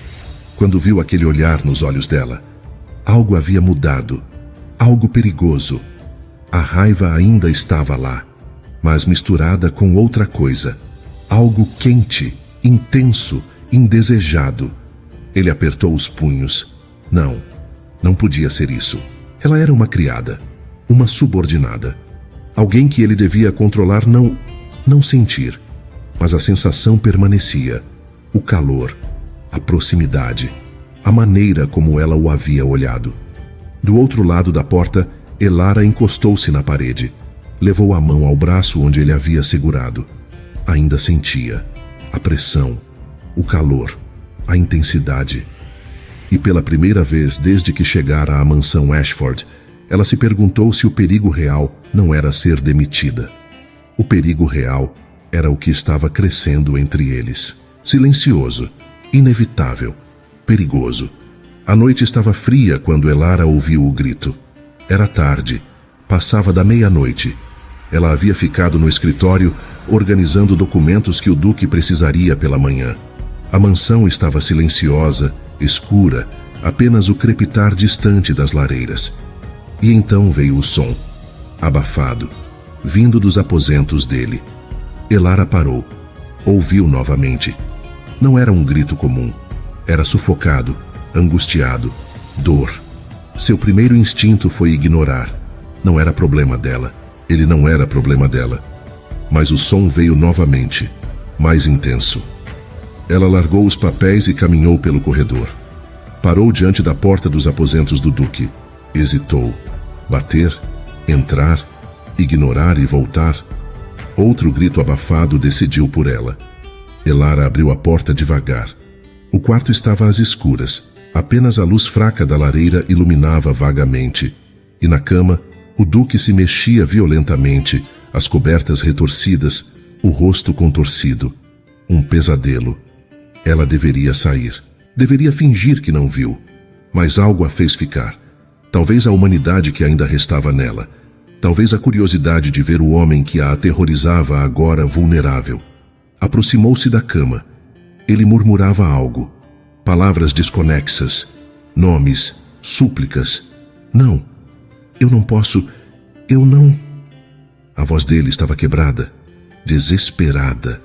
quando viu aquele olhar nos olhos dela, algo havia mudado, algo perigoso. A raiva ainda estava lá, mas misturada com outra coisa, algo quente, intenso, indesejado. Ele apertou os punhos. Não podia ser isso. Ela era uma criada, uma subordinada, alguém que ele devia controlar, não sentir. Mas a sensação permanecia, o calor, a proximidade, a maneira como ela o havia olhado. Do outro lado da porta, Elara encostou-se na parede. Levou a mão ao braço onde ele havia segurado. Ainda sentia a pressão, o calor, a intensidade. E pela primeira vez desde que chegara à mansão Ashford, ela se perguntou se o perigo real não era ser demitida. O perigo real era o que estava crescendo entre eles. Silencioso, inevitável, perigoso. A noite estava fria quando Elara ouviu o grito. Era tarde, passava da meia-noite. Ela havia ficado no escritório organizando documentos que o Duque precisaria pela manhã. A mansão estava silenciosa, escura, apenas o crepitar distante das lareiras. E então veio o som, abafado, vindo dos aposentos dele. Elara parou, ouviu novamente. Não era um grito comum, era sufocado, angustiado, dor. Seu primeiro instinto foi ignorar. Não era problema dela. Ele não era problema dela. Mas o som veio novamente, mais intenso. Ela largou os papéis e caminhou pelo corredor. Parou diante da porta dos aposentos do Duque. Hesitou. Bater, entrar, ignorar e voltar. Outro grito abafado decidiu por ela. Elara abriu a porta devagar. O quarto estava às escuras. Apenas a luz fraca da lareira iluminava vagamente. E na cama, o Duque se mexia violentamente, as cobertas retorcidas, o rosto contorcido. Um pesadelo. Ela deveria sair. Deveria fingir que não viu. Mas algo a fez ficar. Talvez a humanidade que ainda restava nela. Talvez a curiosidade de ver o homem que a aterrorizava agora vulnerável. Aproximou-se da cama. Ele murmurava algo. Palavras desconexas. Nomes. Súplicas. Não. Eu não posso. Eu não. A voz dele estava quebrada. Desesperada.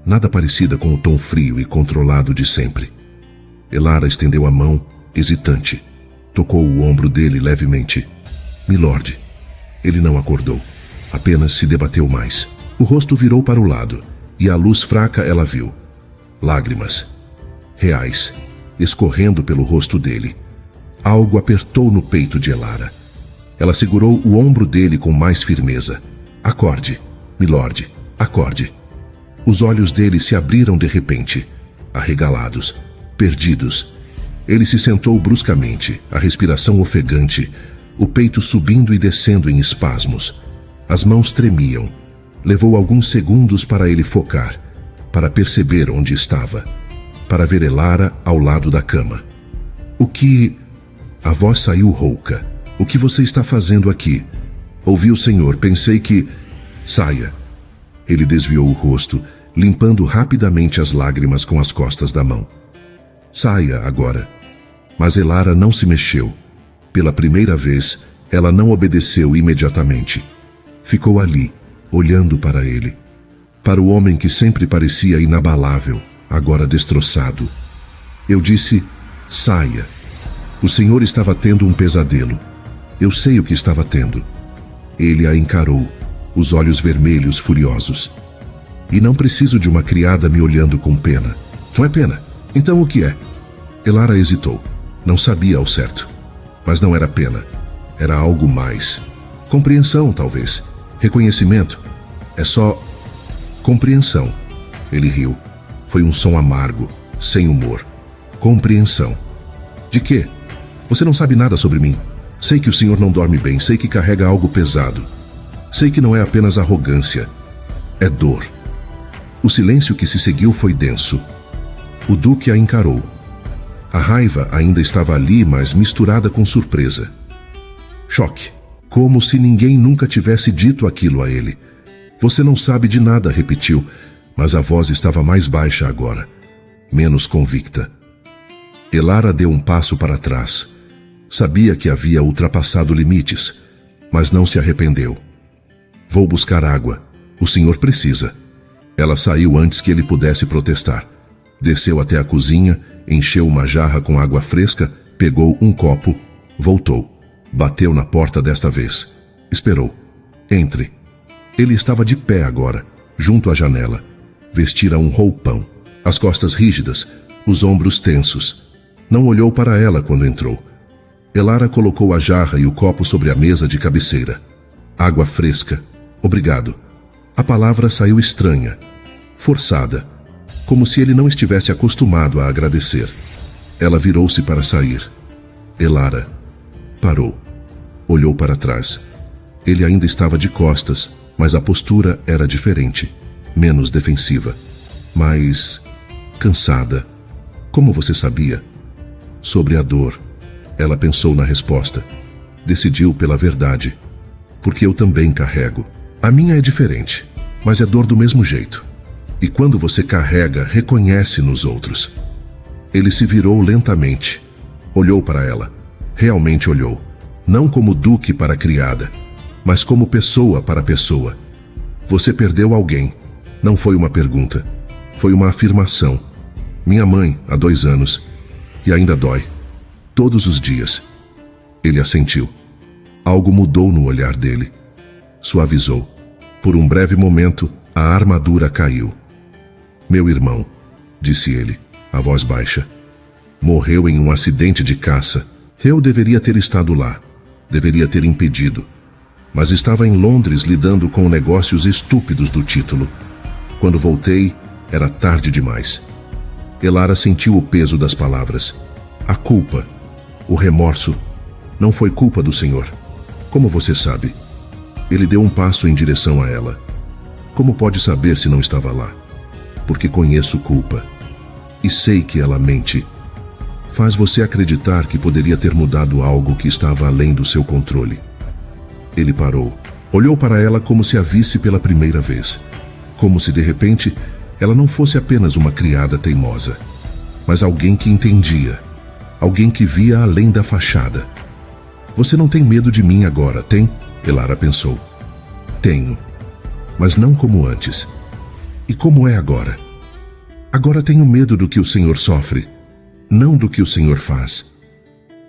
Nada parecida com o tom frio e controlado de sempre. Elara estendeu a mão, hesitante. Tocou o ombro dele levemente. Milord. Ele não acordou. Apenas se debateu mais. O rosto virou para o lado, e à luz fraca ela viu. Lágrimas. Reais. Escorrendo pelo rosto dele. Algo apertou no peito de Elara. Ela segurou o ombro dele com mais firmeza. Acorde, milord, acorde. Os olhos dele se abriram de repente, arregalados, perdidos. Ele se sentou bruscamente, a respiração ofegante, o peito subindo e descendo em espasmos. As mãos tremiam. Levou alguns segundos para ele focar, para perceber onde estava, para ver Elara ao lado da cama. O que... A voz saiu rouca. O que você está fazendo aqui? Ouvi o senhor, pensei que... Saia. Ele desviou o rosto, limpando rapidamente as lágrimas com as costas da mão. Saia agora. Mas Elara não se mexeu. Pela primeira vez, ela não obedeceu imediatamente. Ficou ali, olhando para ele. Para o homem que sempre parecia inabalável, agora destroçado. Eu disse: saia. O senhor estava tendo um pesadelo. Eu sei o que estava tendo. Ele a encarou, os olhos vermelhos furiosos. E não preciso de uma criada me olhando com pena. Não é pena? Então o que é? Elara hesitou. Não sabia ao certo. Mas não era pena. Era algo mais. Compreensão, talvez. Reconhecimento. É só... compreensão. Ele riu. Foi um som amargo, sem humor. Compreensão. De quê? Você não sabe nada sobre mim. Sei que o senhor não dorme bem, sei que carrega algo pesado. Sei que não é apenas arrogância. É dor. O silêncio que se seguiu foi denso. O Duque a encarou. A raiva ainda estava ali, mas misturada com surpresa. Choque. Como se ninguém nunca tivesse dito aquilo a ele. Você não sabe de nada, repetiu, mas a voz estava mais baixa agora, menos convicta. Elara deu um passo para trás. Sabia que havia ultrapassado limites, mas não se arrependeu. Vou buscar água. O senhor precisa. Ela saiu antes que ele pudesse protestar. Desceu até a cozinha, encheu uma jarra com água fresca, pegou um copo, voltou. Bateu na porta desta vez. Esperou. Entre. Ele estava de pé agora, junto à janela. Vestira um roupão, as costas rígidas, os ombros tensos. Não olhou para ela quando entrou. Elara colocou a jarra e o copo sobre a mesa de cabeceira. Água fresca. Obrigado. A palavra saiu estranha, forçada, como se ele não estivesse acostumado a agradecer. Ela virou-se para sair. Elara parou. Olhou para trás. Ele ainda estava de costas, mas a postura era diferente, menos defensiva, mais cansada. Como você sabia? Sobre a dor. Ela pensou na resposta. Decidiu pela verdade. Porque eu também carrego. A minha é diferente, mas é dor do mesmo jeito. E quando você carrega, reconhece nos outros. Ele se virou lentamente. Olhou para ela. Realmente olhou. Não como duque para a criada, mas como pessoa para pessoa. Você perdeu alguém. Não foi uma pergunta. Foi uma afirmação. Minha mãe, há 2 anos. E ainda dói. Todos os dias. Ele assentiu. Algo mudou no olhar dele. Suavizou. Por um breve momento, a armadura caiu. Meu irmão, disse ele, a voz baixa, morreu em um acidente de caça. Eu deveria ter estado lá. Deveria ter impedido. Mas estava em Londres lidando com negócios estúpidos do título. Quando voltei, era tarde demais. Elara sentiu o peso das palavras. A culpa, o remorso, não foi culpa do senhor. Como você sabe? Ele deu um passo em direção a ela. Como pode saber se não estava lá? Porque conheço culpa. E sei que ela mente. Faz você acreditar que poderia ter mudado algo que estava além do seu controle. Ele parou. Olhou para ela como se a visse pela primeira vez. Como se, de repente, ela não fosse apenas uma criada teimosa, mas alguém que entendia. Alguém que via além da fachada. Você não tem medo de mim agora, tem? Elara pensou. Tenho. Mas não como antes. E como é agora? Agora tenho medo do que o senhor sofre, não do que o senhor faz.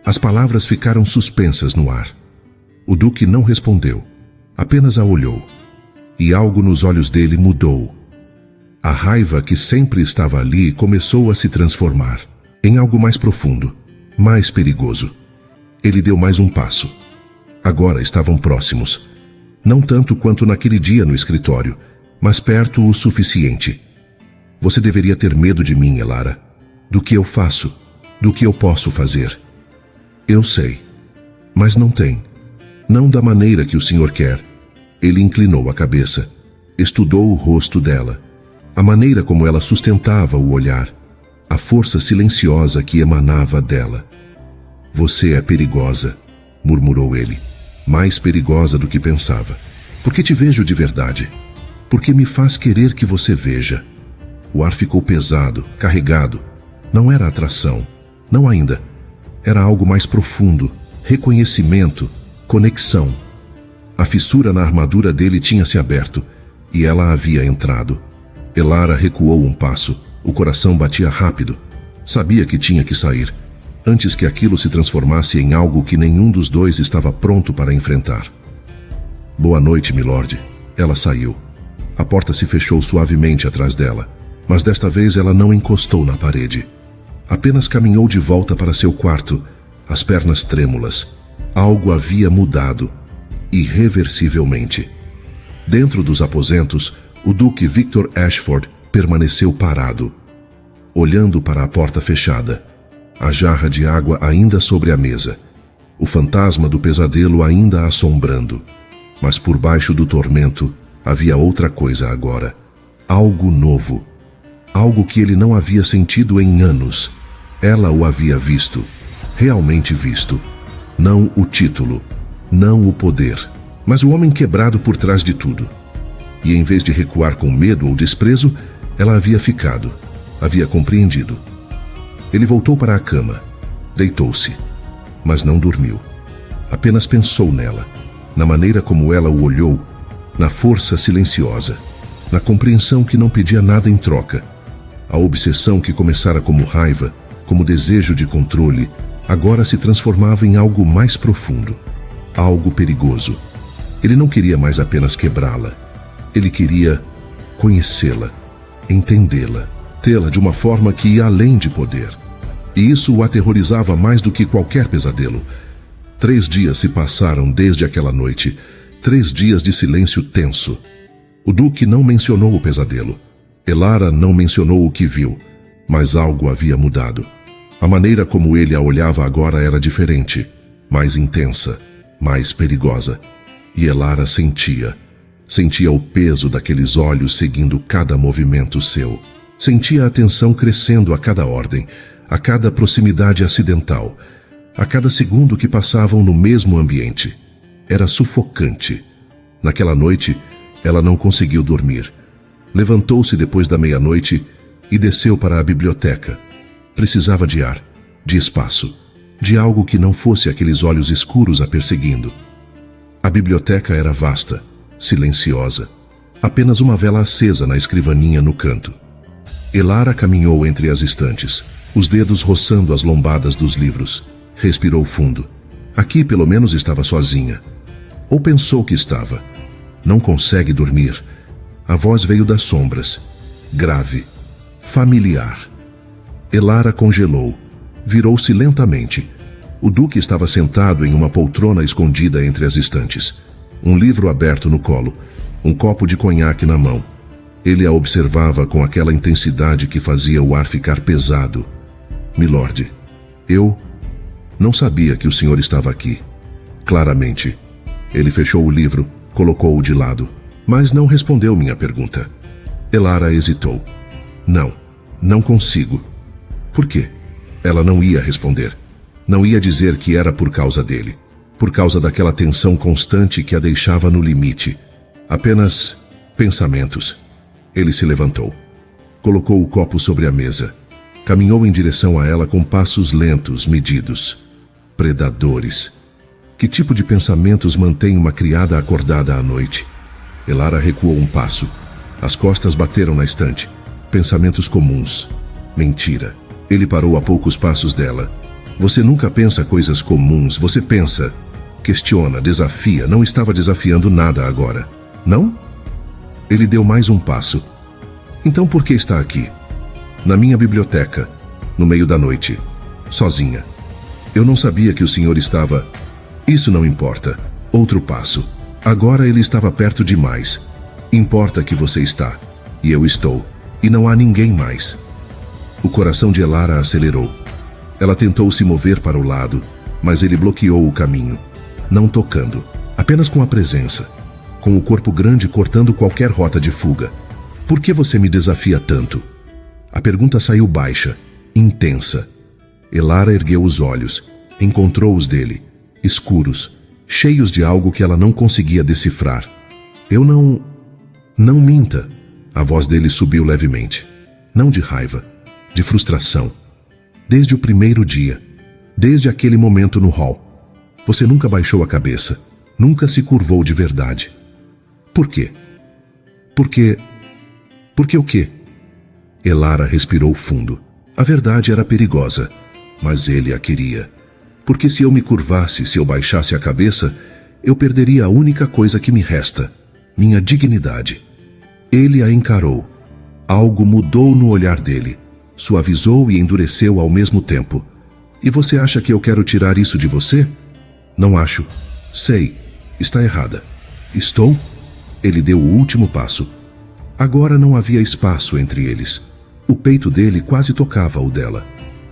As palavras ficaram suspensas no ar. O duque não respondeu, apenas a olhou. E algo nos olhos dele mudou. A raiva que sempre estava ali começou a se transformar em algo mais profundo, mais perigoso. Ele deu mais um passo. Agora estavam próximos. Não tanto quanto naquele dia no escritório, mas perto o suficiente. Você deveria ter medo de mim, Elara. Do que eu faço, do que eu posso fazer. Eu sei, mas não tem. Não da maneira que o senhor quer. Ele inclinou a cabeça, estudou o rosto dela, a maneira como ela sustentava o olhar, a força silenciosa que emanava dela. Você é perigosa, murmurou ele, mais perigosa do que pensava. Porque te vejo de verdade. Porque me faz querer que você veja. O ar ficou pesado, carregado. Não era atração, não ainda. Era algo mais profundo, reconhecimento, conexão. A fissura na armadura dele tinha se aberto, e ela havia entrado. Elara recuou um passo. O coração batia rápido. Sabia que tinha que sair, antes que aquilo se transformasse em algo que nenhum dos dois estava pronto para enfrentar. Boa noite, milord. Ela saiu. A porta se fechou suavemente atrás dela, mas desta vez ela não encostou na parede. Apenas caminhou de volta para seu quarto, as pernas trêmulas. Algo havia mudado, irreversivelmente. Dentro dos aposentos, o Duque Victor Ashford permaneceu parado, olhando para a porta fechada, a jarra de água ainda sobre a mesa, o fantasma do pesadelo ainda assombrando. Mas por baixo do tormento havia outra coisa agora, algo novo, algo que ele não havia sentido em anos. Ela o havia visto, realmente visto. Não o título, não o poder, mas o homem quebrado por trás de tudo. E em vez de recuar com medo ou desprezo, ela havia ficado, havia compreendido. Ele voltou para a cama, deitou-se, mas não dormiu. Apenas pensou nela, na maneira como ela o olhou, na força silenciosa, na compreensão que não pedia nada em troca. A obsessão que começara como raiva, como desejo de controle, agora se transformava em algo mais profundo, algo perigoso. Ele não queria mais apenas quebrá-la. Ele queria conhecê-la, entendê-la, tê-la de uma forma que ia além de poder. E isso o aterrorizava mais do que qualquer pesadelo. 3 dias se passaram desde aquela noite, 3 dias de silêncio tenso. O Duque não mencionou o pesadelo. Elara não mencionou o que viu, mas algo havia mudado. A maneira como ele a olhava agora era diferente, mais intensa, mais perigosa. E Elara sentia o peso daqueles olhos seguindo cada movimento seu. Sentia a tensão crescendo a cada ordem, a cada proximidade acidental, a cada segundo que passavam no mesmo ambiente. Era sufocante. Naquela noite, ela não conseguiu dormir. Levantou-se depois da meia-noite e desceu para a biblioteca. Precisava de ar, de espaço, de algo que não fosse aqueles olhos escuros a perseguindo. A biblioteca era vasta, silenciosa. Apenas uma vela acesa na escrivaninha no canto. Elara caminhou entre as estantes, os dedos roçando as lombadas dos livros. Respirou fundo. Aqui pelo menos estava sozinha. Ou pensou que estava. Não consegue dormir. A voz veio das sombras, grave, familiar. Elara congelou, virou-se lentamente. O Duque estava sentado em uma poltrona escondida entre as estantes, um livro aberto no colo, um copo de conhaque na mão. Ele a observava com aquela intensidade que fazia o ar ficar pesado. Milord, eu não sabia que o senhor estava aqui. Claramente. Ele fechou o livro, colocou-o de lado, mas não respondeu minha pergunta. Elara hesitou. Não consigo. Por quê? Ela não ia responder. Não ia dizer que era por causa dele, por causa daquela tensão constante que a deixava no limite. Apenas pensamentos. Ele se levantou. Colocou o copo sobre a mesa. Caminhou em direção a ela com passos lentos, medidos. Predadores. Que tipo de pensamentos mantém uma criada acordada à noite? Elara recuou um passo. As costas bateram na estante. Pensamentos comuns. Mentira. Ele parou a poucos passos dela. Você nunca pensa coisas comuns, você pensa, questiona, desafia. Não estava desafiando nada agora, não? Ele deu mais um passo. Então por que está aqui? Na minha biblioteca, no meio da noite, sozinha. Eu não sabia que o senhor estava... Isso não importa. Outro passo. Agora ele estava perto demais. Importa que você está. E eu estou. E não há ninguém mais. O coração de Elara acelerou. Ela tentou se mover para o lado, mas ele bloqueou o caminho. Não tocando, apenas com a presença. Com o corpo grande cortando qualquer rota de fuga. Por que você me desafia tanto? A pergunta saiu baixa, intensa. Elara ergueu os olhos, encontrou os dele, escuros, cheios de algo que ela não conseguia decifrar. Eu não... Não minta. A voz dele subiu levemente. Não de raiva, de frustração. Desde o primeiro dia, desde aquele momento no hall, você nunca baixou a cabeça, Nunca se curvou de verdade. Por quê? Porque o quê? Elara respirou fundo. A verdade era perigosa, mas ele a queria. Porque se eu me curvasse, se eu baixasse a cabeça, eu perderia a única coisa que me resta, minha dignidade. Ele a encarou. Algo mudou no olhar dele. Suavizou e endureceu ao mesmo tempo. E você acha que eu quero tirar isso de você? Não acho. Sei. Está errada. Estou? Ele deu o último passo. Agora não havia espaço entre eles. O peito dele quase tocava o dela.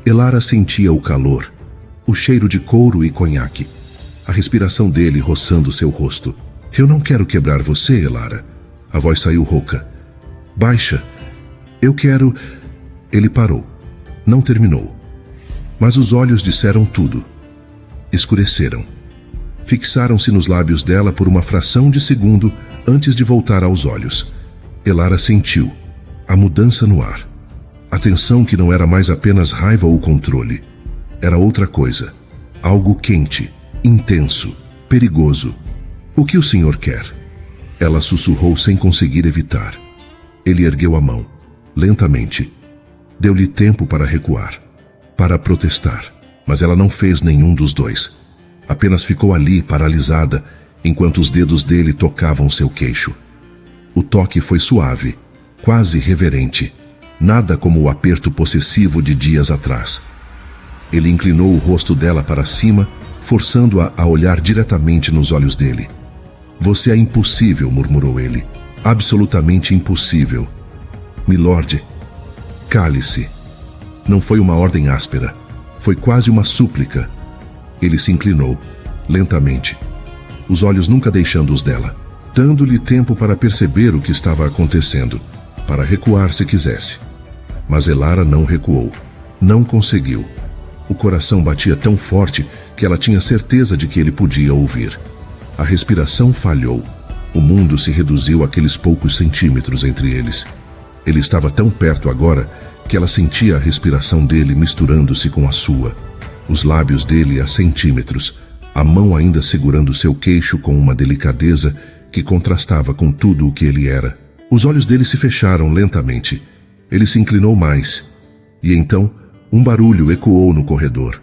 Elara sentia o calor, o cheiro de couro e conhaque, a respiração dele roçando seu rosto. Eu não quero quebrar você, Elara. A voz saiu rouca. Baixa. Eu quero... Ele parou. Não terminou. Mas os olhos disseram tudo. Escureceram. Fixaram-se nos lábios dela por uma fração de segundo antes de voltar aos olhos. Elara sentiu a mudança no ar. A tensão que não era mais apenas raiva ou controle. Era outra coisa. Algo quente, intenso, perigoso. O que o senhor quer? Ela sussurrou sem conseguir evitar. Ele ergueu a mão, lentamente. Deu-lhe tempo para recuar, para protestar, mas ela não fez nenhum dos dois. Apenas ficou ali, paralisada, enquanto os dedos dele tocavam seu queixo. O toque foi suave, quase reverente, nada como o aperto possessivo de dias atrás. Ele inclinou o rosto dela para cima, forçando-a a olhar diretamente nos olhos dele. Você é impossível, murmurou ele. Absolutamente impossível. Milord, cale-se. Não foi uma ordem áspera. Foi quase uma súplica. Ele se inclinou, lentamente, os olhos nunca deixando os dela, dando-lhe tempo para perceber o que estava acontecendo, para recuar se quisesse. Mas Elara não recuou. Não conseguiu. O coração batia tão forte que ela tinha certeza de que ele podia ouvir. A respiração falhou. O mundo se reduziu àqueles poucos centímetros entre eles. Ele estava tão perto agora que ela sentia a respiração dele misturando-se com a sua. Os lábios dele a centímetros, a mão ainda segurando seu queixo com uma delicadeza que contrastava com tudo o que ele era. Os olhos dele se fecharam lentamente. Ele se inclinou mais. E então, um barulho ecoou no corredor.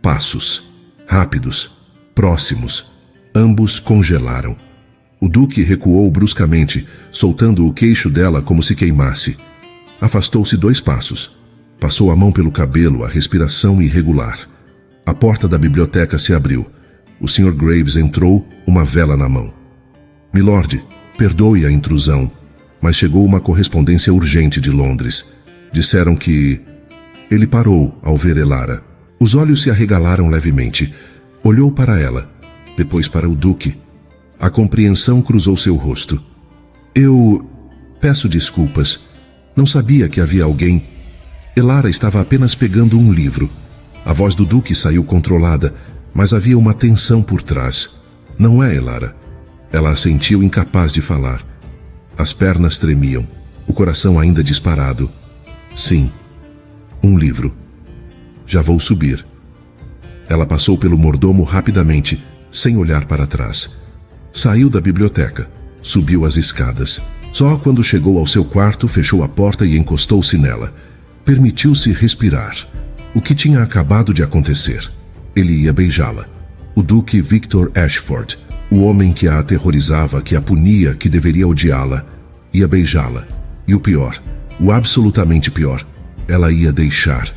Passos. Rápidos. Próximos. Ambos congelaram. O duque recuou bruscamente, soltando o queixo dela como se queimasse. Afastou-se 2 passos. Passou a mão pelo cabelo, a respiração irregular. A porta da biblioteca se abriu. O Sr. Graves entrou, uma vela na mão. Milord, perdoe a intrusão, mas chegou uma correspondência urgente de Londres. Disseram que... Ele parou ao ver Elara. Os olhos se arregalaram levemente. Olhou para ela, depois para o duque. A compreensão cruzou seu rosto. Eu... peço desculpas. Não sabia que havia alguém... Elara estava apenas pegando um livro. A voz do duque saiu controlada, mas havia uma tensão por trás. Não é, Elara? Ela a sentiu incapaz de falar. As pernas tremiam, o coração ainda disparado. Sim, um livro. Já vou subir. Ela passou pelo mordomo rapidamente, sem olhar para trás. Saiu da biblioteca, subiu as escadas. Só quando chegou ao seu quarto, fechou a porta e encostou-se nela. Permitiu-se respirar. O que tinha acabado de acontecer? Ele ia beijá-la. O Duque Victor Ashford, o homem que a aterrorizava, que a punia, que deveria odiá-la, ia beijá-la. E o pior, o absolutamente pior, ela ia deixar.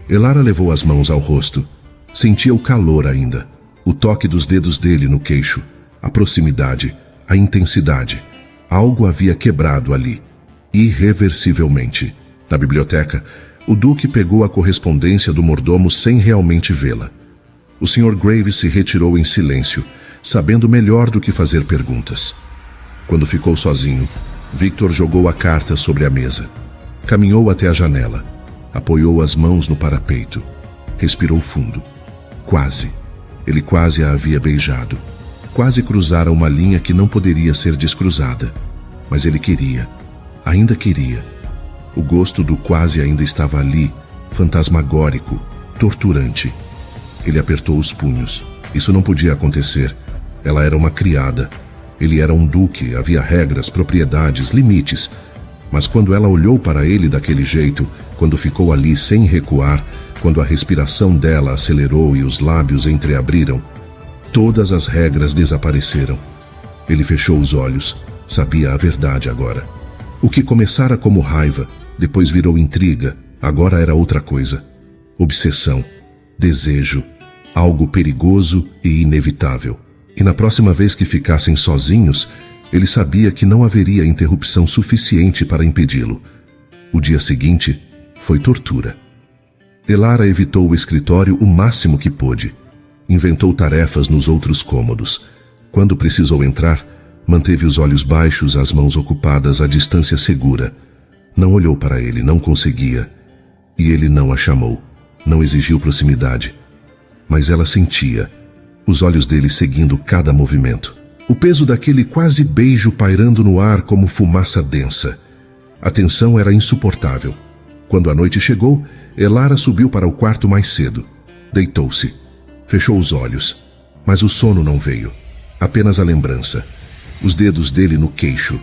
Elara levou as mãos ao rosto. Sentia o calor ainda, o toque dos dedos dele no queixo, a proximidade, a intensidade. Algo havia quebrado ali, irreversivelmente. Na biblioteca, o Duque pegou a correspondência do mordomo sem realmente vê-la. O Sr. Graves se retirou em silêncio, sabendo melhor do que fazer perguntas. Quando ficou sozinho, Victor jogou a carta sobre a mesa. Caminhou até a janela. Apoiou as mãos no parapeito. Respirou fundo. Quase. Ele quase a havia beijado. Quase cruzara uma linha que não poderia ser descruzada. Mas ele queria. Ainda queria. O gosto do quase ainda estava ali, fantasmagórico, torturante. Ele apertou os punhos. Isso não podia acontecer. Ela era uma criada. Ele era um duque, havia regras, propriedades, limites. Mas quando ela olhou para ele daquele jeito, quando ficou ali sem recuar, quando a respiração dela acelerou e os lábios entreabriram, todas as regras desapareceram. Ele fechou os olhos, sabia a verdade agora. O que começara como raiva, depois virou intriga, agora era outra coisa. Obsessão, desejo, algo perigoso e inevitável. E na próxima vez que ficassem sozinhos, ele sabia que não haveria interrupção suficiente para impedi-lo. O dia seguinte foi tortura. Elara evitou o escritório o máximo que pôde. Inventou tarefas nos outros cômodos. Quando precisou entrar, manteve os olhos baixos, as mãos ocupadas à distância segura. Não olhou para ele, não conseguia. E ele não a chamou, não exigiu proximidade. Mas ela sentia, os olhos dele seguindo cada movimento. O peso daquele quase beijo pairando no ar como fumaça densa. A tensão era insuportável. Quando a noite chegou, Elara subiu para o quarto mais cedo. Deitou-se. Fechou os olhos. Mas o sono não veio. Apenas a lembrança. Os dedos dele no queixo.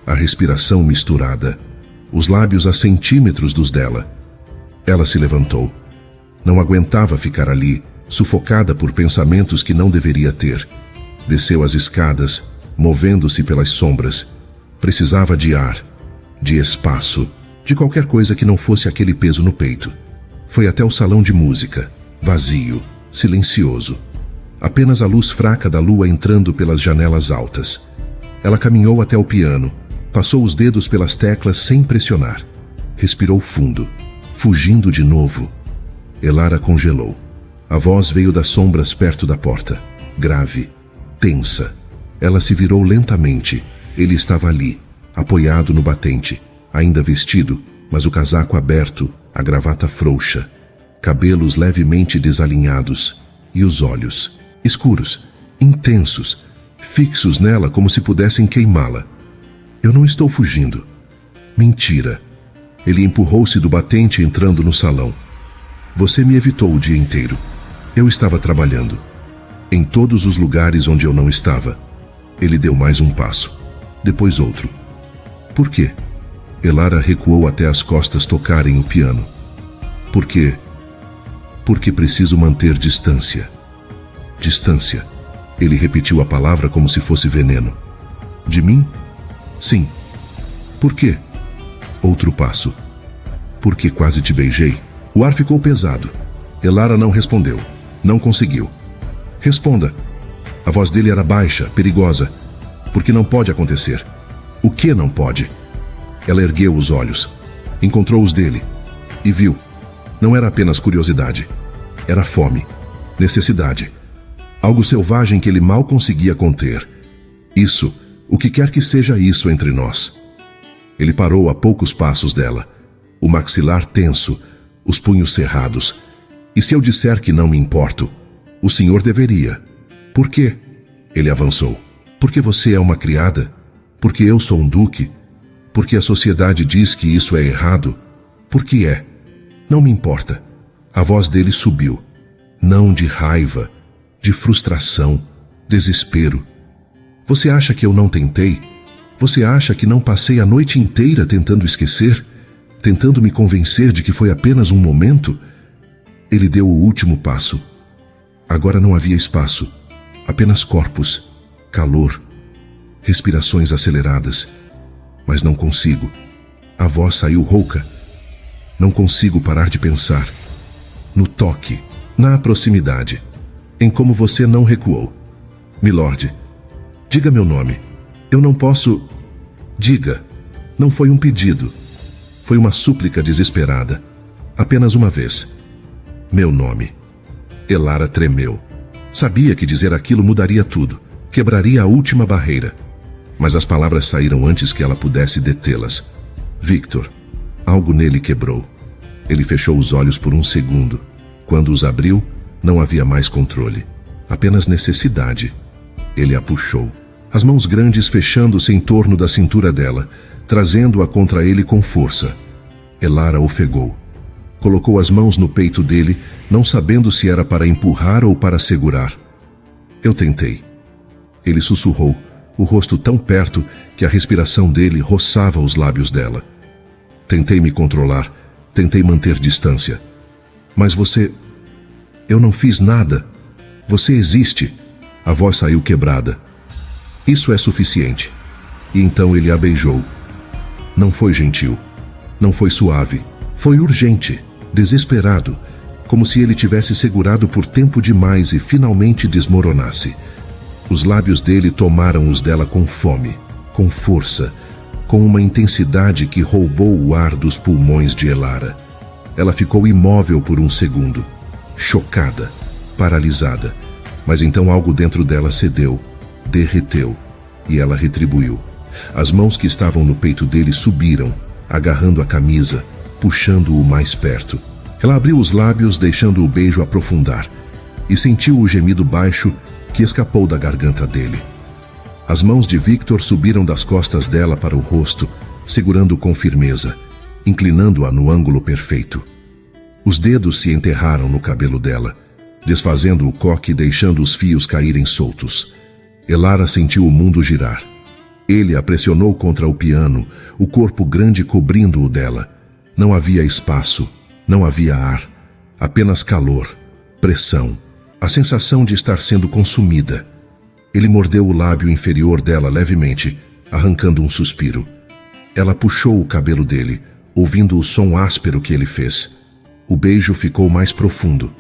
A respiração misturada. Os lábios a centímetros dos dela. Ela se levantou. Não aguentava ficar ali, sufocada por pensamentos que não deveria ter. Desceu as escadas, movendo-se pelas sombras. Precisava de ar, de espaço, de qualquer coisa que não fosse aquele peso no peito. Foi até o salão de música, vazio, silencioso. Apenas a luz fraca da lua entrando pelas janelas altas. Ela caminhou até o piano, passou os dedos pelas teclas sem pressionar. Respirou fundo, fugindo de novo. Elara congelou. A voz veio das sombras perto da porta, grave, tensa. Ela se virou lentamente. Ele estava ali, apoiado no batente, ainda vestido, mas o casaco aberto, a gravata frouxa, cabelos levemente desalinhados e os olhos, escuros, intensos, fixos nela como se pudessem queimá-la. Eu não estou fugindo. Mentira. Ele empurrou-se do batente entrando no salão. Você me evitou o dia inteiro. Eu estava trabalhando. Em todos os lugares onde eu não estava. Ele deu mais um passo. Depois outro. Por quê? Elara recuou até as costas tocarem o piano. Por quê? Porque preciso manter distância. Distância. Ele repetiu a palavra como se fosse veneno. De mim? Sim. Por quê? Outro passo. Porque quase te beijei. O ar ficou pesado. Elara não respondeu. Não conseguiu. Responda. A voz dele era baixa, perigosa. Porque não pode acontecer. O que não pode? Ela ergueu os olhos. Encontrou os dele. E viu. Não era apenas curiosidade. Era fome. Necessidade. Algo selvagem que ele mal conseguia conter. Isso, o que quer que seja isso entre nós. Ele parou a poucos passos dela. O maxilar tenso, os punhos cerrados. E se eu disser que não me importo, o senhor deveria. Por quê? Ele avançou. Porque você é uma criada? Porque eu sou um duque? Porque a sociedade diz que isso é errado? Por que é? Não me importa. A voz dele subiu. Não de raiva, de frustração, desespero. Você acha que eu não tentei? Você acha que não passei a noite inteira tentando esquecer? Tentando me convencer de que foi apenas um momento? Ele deu o último passo. Agora não havia espaço. Apenas corpos, calor, respirações aceleradas. Mas não consigo. A voz saiu rouca. Não consigo parar de pensar. No toque, na proximidade, em como você não recuou. Milord, diga meu nome. Eu não posso... Diga. Não foi um pedido. Foi uma súplica desesperada. Apenas uma vez. Meu nome. Elara tremeu. Sabia que dizer aquilo mudaria tudo. Quebraria a última barreira. Mas as palavras saíram antes que ela pudesse detê-las. Victor. Algo nele quebrou. Ele fechou os olhos por um segundo. Quando os abriu, não havia mais controle. Apenas necessidade. Ele a puxou. As mãos grandes fechando-se em torno da cintura dela, trazendo-a contra ele com força. Elara ofegou. Colocou as mãos no peito dele, não sabendo se era para empurrar ou para segurar. Eu tentei. Ele sussurrou, o rosto tão perto que a respiração dele roçava os lábios dela. Tentei me controlar, tentei manter distância. Mas você... Eu não fiz nada. Você existe. A voz saiu quebrada. Isso é suficiente. E então ele a beijou. Não foi gentil. Não foi suave. Foi urgente, desesperado, como se ele tivesse segurado por tempo demais e finalmente desmoronasse. Os lábios dele tomaram os dela com fome, com força, com uma intensidade que roubou o ar dos pulmões de Elara. Ela ficou imóvel por um segundo, chocada, paralisada, mas então algo dentro dela cedeu, derreteu, e ela retribuiu. As mãos que estavam no peito dele subiram, agarrando a camisa, puxando-o mais perto. Ela abriu os lábios, deixando o beijo aprofundar, e sentiu o gemido baixo que escapou da garganta dele. As mãos de Victor subiram das costas dela para o rosto, segurando com firmeza, inclinando-a no ângulo perfeito. Os dedos se enterraram no cabelo dela, desfazendo o coque e deixando os fios caírem soltos. Elara sentiu o mundo girar. Ele a pressionou contra o piano, o corpo grande cobrindo-o dela. Não havia espaço, não havia ar, apenas calor, pressão, a sensação de estar sendo consumida. Ele mordeu o lábio inferior dela levemente, arrancando um suspiro. Ela puxou o cabelo dele, ouvindo o som áspero que ele fez. O beijo ficou mais profundo,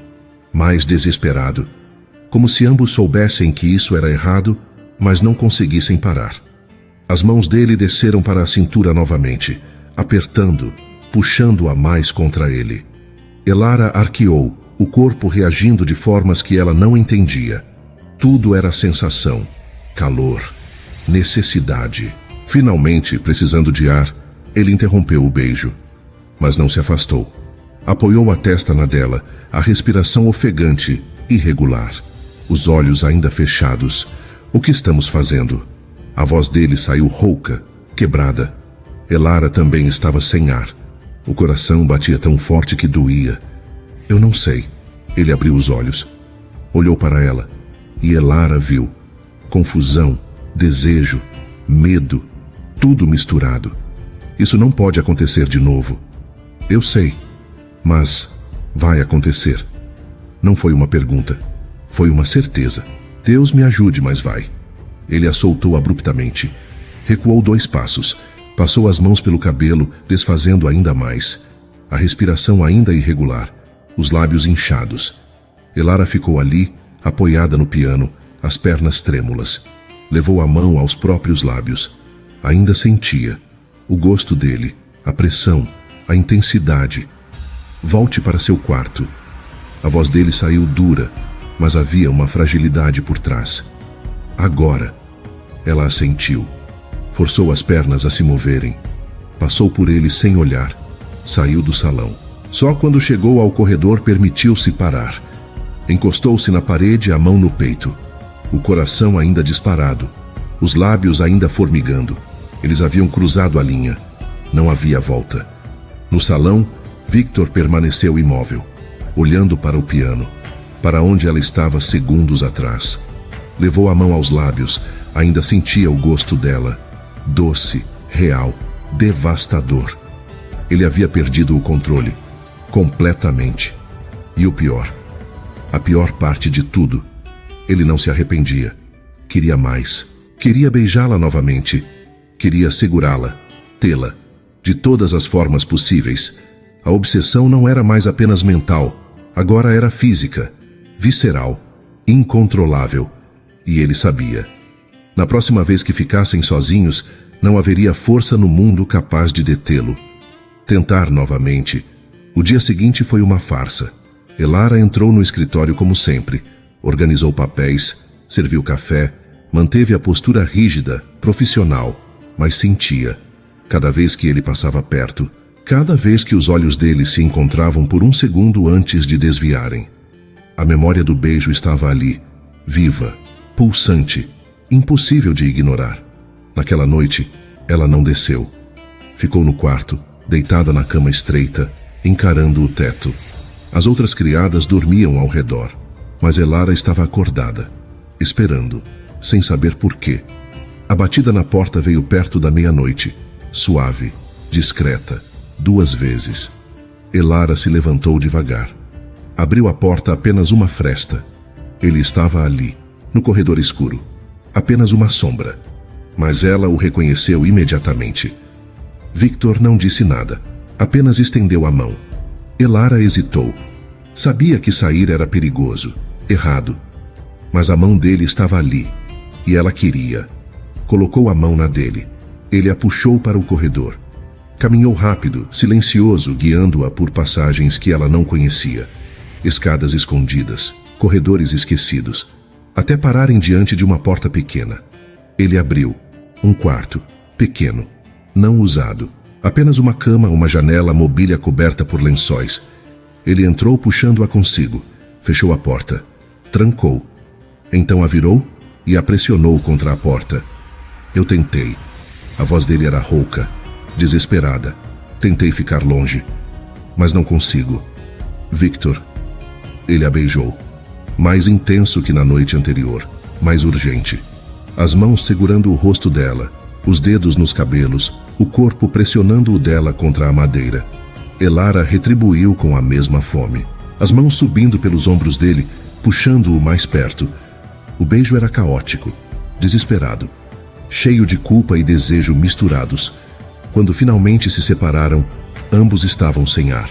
mais desesperado, como se ambos soubessem que isso era errado, mas não conseguissem parar. As mãos dele desceram para a cintura novamente, apertando, puxando-a mais contra ele. Elara arqueou, o corpo reagindo de formas que ela não entendia. Tudo era sensação, calor, necessidade. Finalmente, precisando de ar, ele interrompeu o beijo, mas não se afastou. Apoiou a testa na dela, a respiração ofegante, irregular. Os olhos ainda fechados. O que estamos fazendo? A voz dele saiu rouca, quebrada. Elara também estava sem ar. O coração batia tão forte que doía. Eu não sei. Ele abriu os olhos. Olhou para ela. E Elara viu. Confusão, desejo, medo, tudo misturado. Isso não pode acontecer de novo. Eu sei, mas vai acontecer. Não foi uma pergunta. Foi uma certeza. Deus me ajude, mas vai. Ele a soltou abruptamente. Recuou 2 passos. Passou as mãos pelo cabelo, desfazendo ainda mais. A respiração ainda irregular. Os lábios inchados. Elara ficou ali, apoiada no piano, as pernas trêmulas. Levou a mão aos próprios lábios. Ainda sentia. O gosto dele, a pressão, a intensidade. Volte para seu quarto. A voz dele saiu dura, mas havia uma fragilidade por trás. Agora, ela a sentiu. Forçou as pernas a se moverem. Passou por ele sem olhar. Saiu do salão. Só quando chegou ao corredor permitiu-se parar. Encostou-se na parede, a mão no peito. O coração ainda disparado. Os lábios ainda formigando. Eles haviam cruzado a linha. Não havia volta. No salão, Victor permaneceu imóvel, olhando para o piano, para onde ela estava segundos atrás. Levou a mão aos lábios, ainda sentia o gosto dela. Doce, real, devastador. Ele havia perdido o controle, completamente. E o pior, a pior parte de tudo, ele não se arrependia. Queria mais. Queria beijá-la novamente. Queria segurá-la, tê-la, de todas as formas possíveis. A obsessão não era mais apenas mental, agora era física, visceral, incontrolável. E ele sabia. Na próxima vez que ficassem sozinhos, não haveria força no mundo capaz de detê-lo. Tentar novamente. O dia seguinte foi uma farsa. Elara entrou no escritório como sempre, organizou papéis, serviu café, manteve a postura rígida, profissional, mas sentia, cada vez que ele passava perto, cada vez que os olhos dele se encontravam por um segundo antes de desviarem. A memória do beijo estava ali, viva, pulsante, impossível de ignorar. Naquela noite, ela não desceu. Ficou no quarto, deitada na cama estreita, encarando o teto. As outras criadas dormiam ao redor, mas Elara estava acordada, esperando. sem saber por quê. A batida na porta veio perto da meia-noite, suave, discreta, 2 vezes. Elara se levantou devagar. Abriu a porta apenas uma fresta. Ele estava ali, no corredor escuro. Apenas uma sombra. Mas ela o reconheceu imediatamente. Victor não disse nada, apenas estendeu a mão. Elara hesitou. Sabia que sair era perigoso, errado. Mas a mão dele estava ali, e ela queria. Colocou a mão na dele. Ele a puxou para o corredor. Caminhou rápido, silencioso, guiando-a por passagens que ela não conhecia. Escadas escondidas, corredores esquecidos, até pararem diante de uma porta pequena. Ele abriu. Um quarto, pequeno, não usado. Apenas uma cama, uma janela, mobília coberta por lençóis. Ele entrou puxando-a consigo. Fechou a porta. Trancou. Então a virou e a pressionou contra a porta. Eu tentei. A voz dele era rouca, desesperada. Tentei ficar longe, mas não consigo. Victor. Ele a beijou. Mais intenso que na noite anterior, mais urgente. As mãos segurando o rosto dela, os dedos nos cabelos, o corpo pressionando o dela contra a madeira. Elara retribuiu com a mesma fome. As mãos subindo pelos ombros dele, puxando-o mais perto. O beijo era caótico, desesperado, cheio de culpa e desejo misturados. Quando finalmente se separaram, ambos estavam sem ar.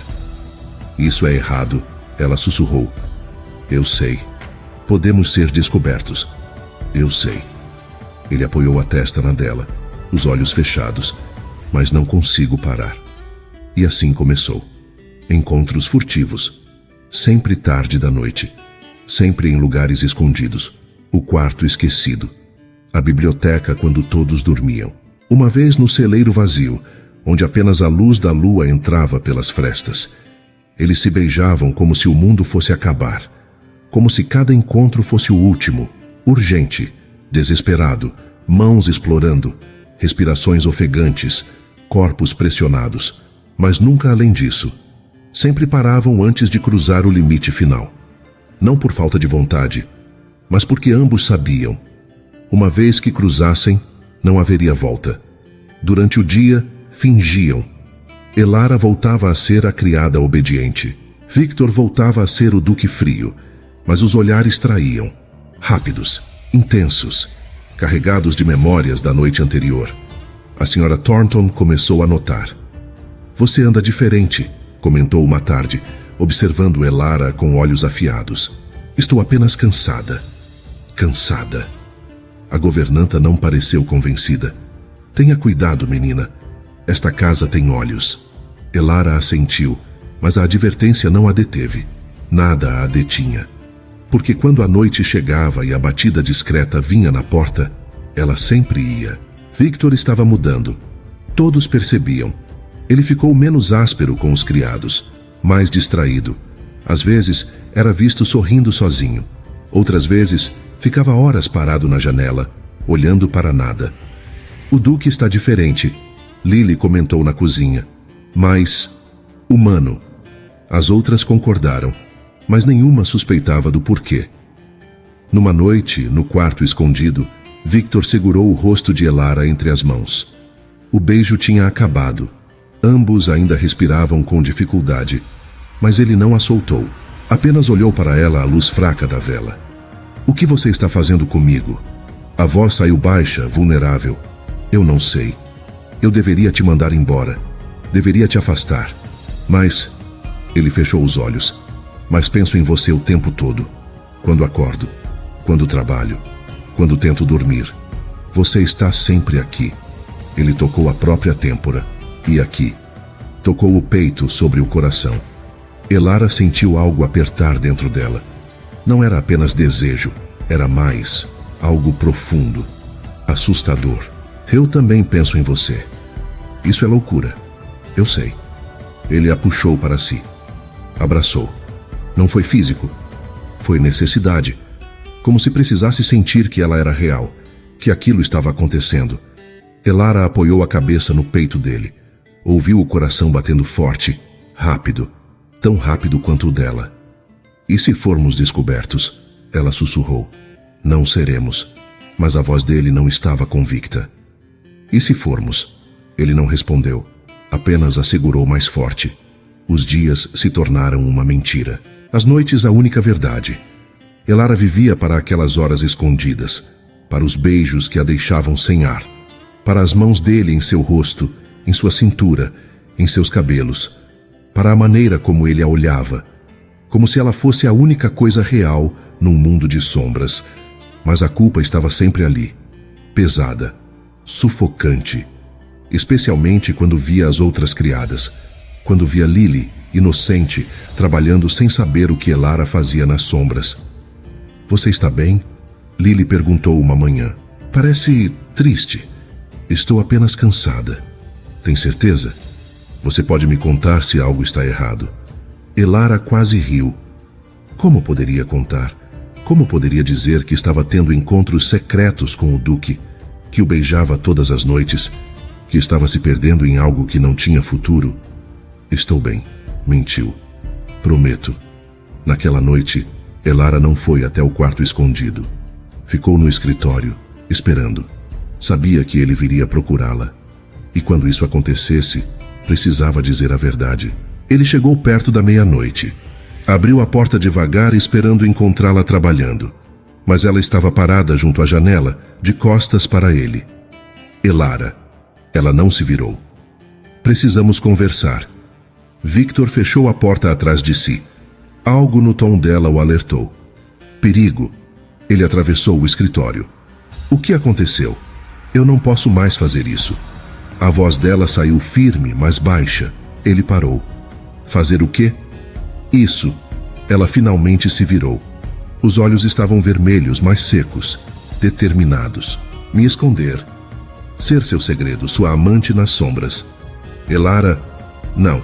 Isso é errado, ela sussurrou. Eu sei. Podemos ser descobertos. Eu sei. Ele apoiou a testa na dela, os olhos fechados, mas não consigo parar. E assim começou. Encontros furtivos. Sempre tarde da noite. Sempre em lugares escondidos. O quarto esquecido. A biblioteca quando todos dormiam. Uma vez no celeiro vazio, onde apenas a luz da lua entrava pelas frestas. Eles se beijavam como se o mundo fosse acabar. Como se cada encontro fosse o último. Urgente. Desesperado, mãos explorando, respirações ofegantes, corpos pressionados, mas nunca além disso. Sempre paravam antes de cruzar o limite final. Não por falta de vontade, mas porque ambos sabiam. Uma vez que cruzassem, não haveria volta. Durante o dia, fingiam. Elara voltava a ser a criada obediente. Victor voltava a ser o duque frio, mas os olhares traíam. Rápidos. Intensos, carregados de memórias da noite anterior. A senhora Thornton começou a notar. Você anda diferente, comentou uma tarde, observando Elara com olhos afiados. Estou apenas cansada. Cansada. A governanta não pareceu convencida. Tenha cuidado, menina. Esta casa tem olhos. Elara assentiu, mas a advertência não a deteve. Nada a detinha. Porque quando a noite chegava e a batida discreta vinha na porta, ela sempre ia. Victor estava mudando. Todos percebiam. Ele ficou menos áspero com os criados, mais distraído. Às vezes, era visto sorrindo sozinho. Outras vezes, ficava horas parado na janela, olhando para nada. O duque está diferente, Lily comentou na cozinha. Mais humano. As outras concordaram, mas nenhuma suspeitava do porquê. Numa noite, no quarto escondido, Victor segurou o rosto de Elara entre as mãos. O beijo tinha acabado. Ambos ainda respiravam com dificuldade, mas ele não a soltou. Apenas olhou para ela à luz fraca da vela. O que você está fazendo comigo? A voz saiu baixa, vulnerável. Eu não sei. Eu deveria te mandar embora. Deveria te afastar. Mas... Ele fechou os olhos. Mas penso em você o tempo todo. Quando acordo. Quando trabalho. Quando tento dormir. Você está sempre aqui. Ele tocou a própria têmpora. E aqui. Tocou o peito sobre o coração. Elara sentiu algo apertar dentro dela. Não era apenas desejo. Era mais. Algo profundo. Assustador. Eu também penso em você. Isso é loucura. Eu sei. Ele a puxou para si. Abraçou. Não foi físico. Foi necessidade. Como se precisasse sentir que ela era real. Que aquilo estava acontecendo. Elara apoiou a cabeça no peito dele. Ouviu o coração batendo forte. Rápido. Tão rápido quanto o dela. E se formos descobertos? Ela sussurrou. Não seremos. Mas a voz dele não estava convicta. E se formos? Ele não respondeu, apenas assegurou mais forte. Os dias se tornaram uma mentira. As noites a única verdade. Elara vivia para aquelas horas escondidas, para os beijos que a deixavam sem ar, para as mãos dele em seu rosto, em sua cintura, em seus cabelos, para a maneira como ele a olhava, como se ela fosse a única coisa real num mundo de sombras. Mas a culpa estava sempre ali, pesada, sufocante, especialmente quando via as outras criadas, quando via Lily, inocente, trabalhando sem saber o que Elara fazia nas sombras. "Você está bem?" Lily perguntou uma manhã. "Parece triste." "Estou apenas cansada." "Tem certeza? Você pode me contar se algo está errado?" Elara quase riu. Como poderia contar? Como poderia dizer que estava tendo encontros secretos com o Duque, que o beijava todas as noites, que estava se perdendo em algo que não tinha futuro? "Estou bem", mentiu. "Prometo." Naquela noite, Elara não foi até o quarto escondido. Ficou no escritório, esperando. Sabia que ele viria procurá-la. E quando isso acontecesse, precisava dizer a verdade. Ele chegou perto da meia-noite. Abriu a porta devagar, esperando encontrá-la trabalhando. Mas ela estava parada junto à janela, de costas para ele. "Elara." Ela não se virou. "Precisamos conversar." Victor fechou a porta atrás de si. Algo no tom dela o alertou. "Perigo." Ele atravessou o escritório. "O que aconteceu?" "Eu não posso mais fazer isso." A voz dela saiu firme, mas baixa. Ele parou. "Fazer o quê?" "Isso." Ela finalmente se virou. Os olhos estavam vermelhos, mas secos, determinados. "Me esconder. Ser seu segredo, sua amante nas sombras." "Elara..." "Não."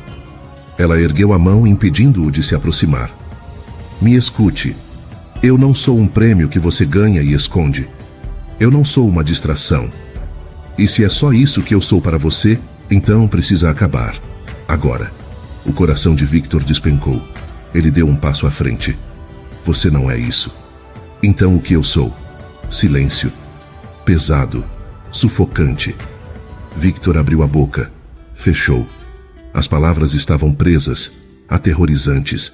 Ela ergueu a mão, impedindo-o de se aproximar. "Me escute. Eu não sou um prêmio que você ganha e esconde. Eu não sou uma distração. E se é só isso que eu sou para você, então precisa acabar. Agora." O coração de Victor despencou. Ele deu um passo à frente. "Você não é isso." "Então o que eu sou?" Silêncio. Pesado. Sufocante. Victor abriu a boca. Fechou. As palavras estavam presas, aterrorizantes.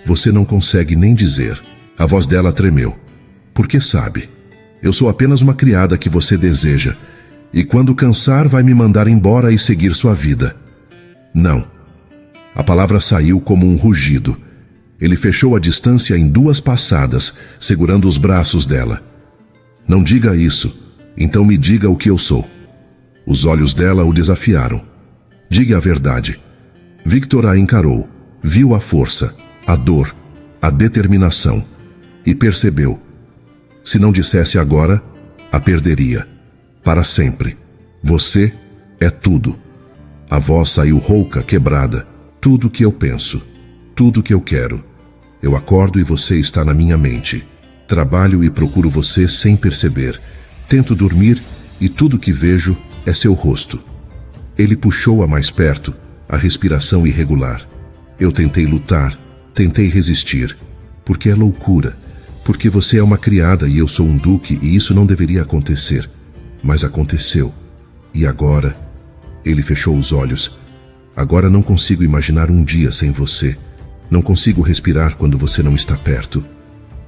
"Você não consegue nem dizer." A voz dela tremeu. "Porque sabe. Eu sou apenas uma criada que você deseja. E quando cansar, vai me mandar embora e seguir sua vida." "Não." A palavra saiu como um rugido. Ele fechou a distância em 2 passadas, segurando os braços dela. "Não diga isso. Então me diga o que eu sou." Os olhos dela o desafiaram. "Diga a verdade." Victor a encarou, viu a força, a dor, a determinação e percebeu. Se não dissesse agora, a perderia. Para sempre. "Você é tudo." A voz saiu rouca, quebrada. "Tudo o que eu penso. Tudo o que eu quero. Eu acordo e você está na minha mente. Trabalho e procuro você sem perceber. Tento dormir e tudo que vejo é seu rosto." Ele puxou-a mais perto, a respiração irregular. "Eu tentei lutar, tentei resistir. Porque é loucura. Porque você é uma criada e eu sou um duque e isso não deveria acontecer. Mas aconteceu. E agora..." Ele fechou os olhos. "Agora não consigo imaginar um dia sem você. Não consigo respirar quando você não está perto.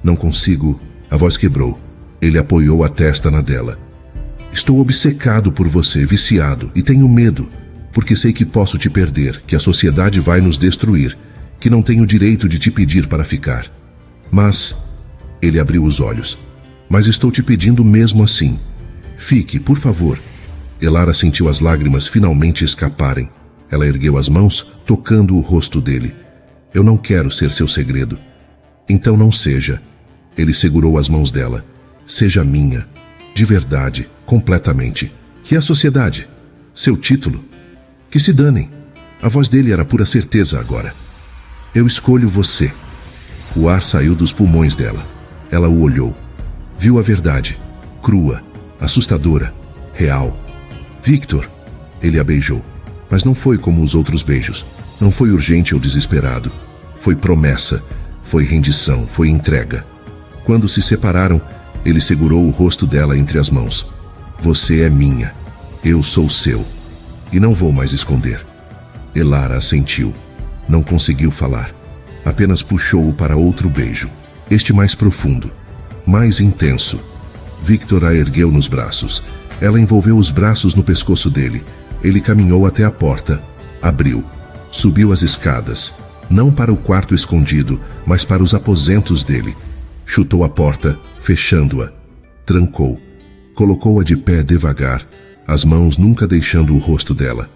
Não consigo..." A voz quebrou. Ele apoiou a testa na dela. "Estou obcecado por você, viciado, e tenho medo, porque sei que posso te perder, que a sociedade vai nos destruir, que não tenho direito de te pedir para ficar. Mas..." Ele abriu os olhos. "Mas estou te pedindo mesmo assim. Fique, por favor." Elara sentiu as lágrimas finalmente escaparem. Ela ergueu as mãos, tocando o rosto dele. "Eu não quero ser seu segredo." "Então não seja." Ele segurou as mãos dela. "Seja minha. De verdade, completamente. Que é a sociedade? Seu título? Que se danem." A voz dele era pura certeza agora. "Eu escolho você." O ar saiu dos pulmões dela. Ela o olhou. Viu a verdade. Crua, assustadora, real. "Victor." Ele a beijou. Mas não foi como os outros beijos. Não foi urgente ou desesperado. Foi promessa, foi rendição, foi entrega. Quando se separaram, Ele segurou o rosto dela entre as mãos. Você é minha. Eu sou seu. E não vou mais esconder. Elara assentiu. Não conseguiu falar. Apenas puxou-o para outro beijo. Este mais profundo. Mais intenso. Victor a ergueu nos braços. Ela envolveu os braços no pescoço dele. Ele caminhou até a porta. Abriu. Subiu as escadas. Não para o quarto escondido, mas para os aposentos dele. Chutou a porta, fechando-a. Trancou. Colocou-a de pé devagar, as mãos nunca deixando o rosto dela.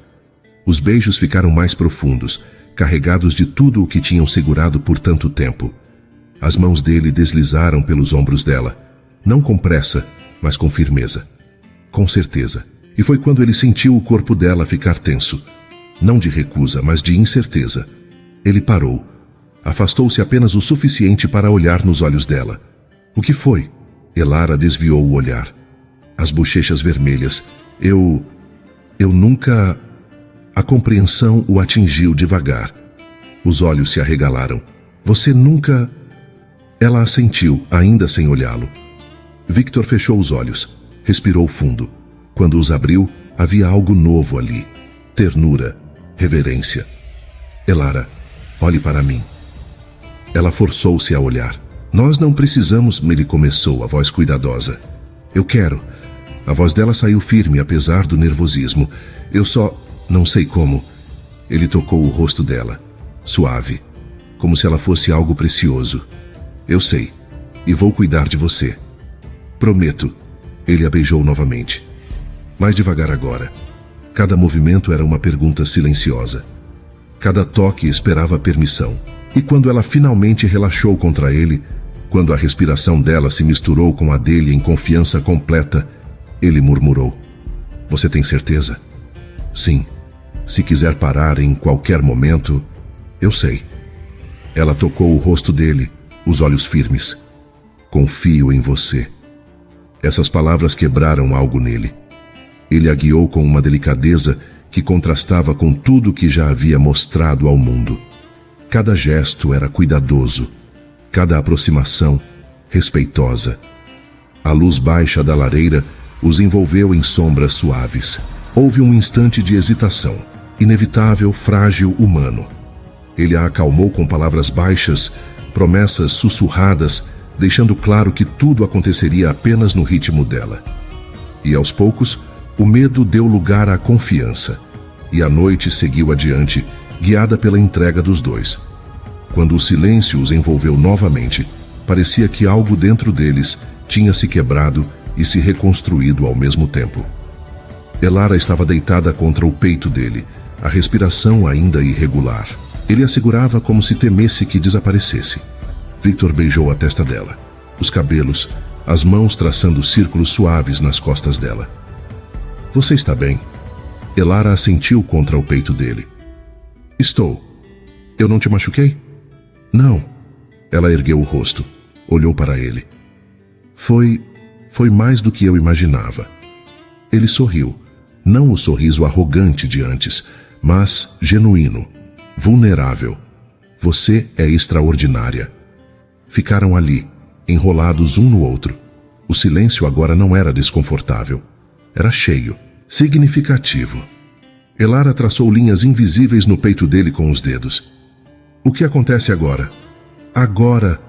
Os beijos ficaram mais profundos, carregados de tudo o que tinham segurado por tanto tempo. As mãos dele deslizaram pelos ombros dela, não com pressa, mas com firmeza. Com certeza. E foi quando ele sentiu o corpo dela ficar tenso. Não de recusa, mas de incerteza. Ele parou. Afastou-se apenas o suficiente para olhar nos olhos dela. O que foi? Elara desviou o olhar. As bochechas vermelhas. Eu nunca... A compreensão o atingiu devagar. Os olhos se arregalaram. Você nunca... Ela assentiu, ainda sem olhá-lo. Victor fechou os olhos. Respirou fundo. Quando os abriu, havia algo novo ali. Ternura. Reverência. Elara, olhe para mim. Ela forçou-se a olhar. Nós não precisamos, ele começou, a voz cuidadosa. Eu quero. A voz dela saiu firme, apesar do nervosismo. Eu só... não sei como. Ele tocou o rosto dela. Suave. Como se ela fosse algo precioso. Eu sei. E vou cuidar de você. Prometo. Ele a beijou novamente. Mais devagar agora. Cada movimento era uma pergunta silenciosa. Cada toque esperava permissão. E quando ela finalmente relaxou contra ele, quando a respiração dela se misturou com a dele em confiança completa, ele murmurou. Você tem certeza? Sim. Se quiser parar em qualquer momento, eu sei. Ela tocou o rosto dele, os olhos firmes. Confio em você. Essas palavras quebraram algo nele. Ele a guiou com uma delicadeza que contrastava com tudo que já havia mostrado ao mundo. Cada gesto era cuidadoso, cada aproximação respeitosa. A luz baixa da lareira os envolveu em sombras suaves. Houve um instante de hesitação, inevitável, frágil, humano. Ele a acalmou com palavras baixas, promessas sussurradas, deixando claro que tudo aconteceria apenas no ritmo dela. E aos poucos, o medo deu lugar à confiança, e a noite seguiu adiante, guiada pela entrega dos dois. Quando o silêncio os envolveu novamente, parecia que algo dentro deles tinha se quebrado e se reconstruído ao mesmo tempo. Elara estava deitada contra o peito dele, a respiração ainda irregular. Ele a segurava como se temesse que desaparecesse. Victor beijou a testa dela, os cabelos, as mãos traçando círculos suaves nas costas dela. Você está bem? Elara assentiu contra o peito dele. Estou. Eu não te machuquei? Não. Ela ergueu o rosto, olhou para ele. Foi mais do que eu imaginava. Ele sorriu, não o sorriso arrogante de antes, mas genuíno, vulnerável. Você é extraordinária. Ficaram ali, enrolados um no outro. O silêncio agora não era desconfortável. Era cheio, significativo. Elara traçou linhas invisíveis no peito dele com os dedos. O que acontece agora? Agora...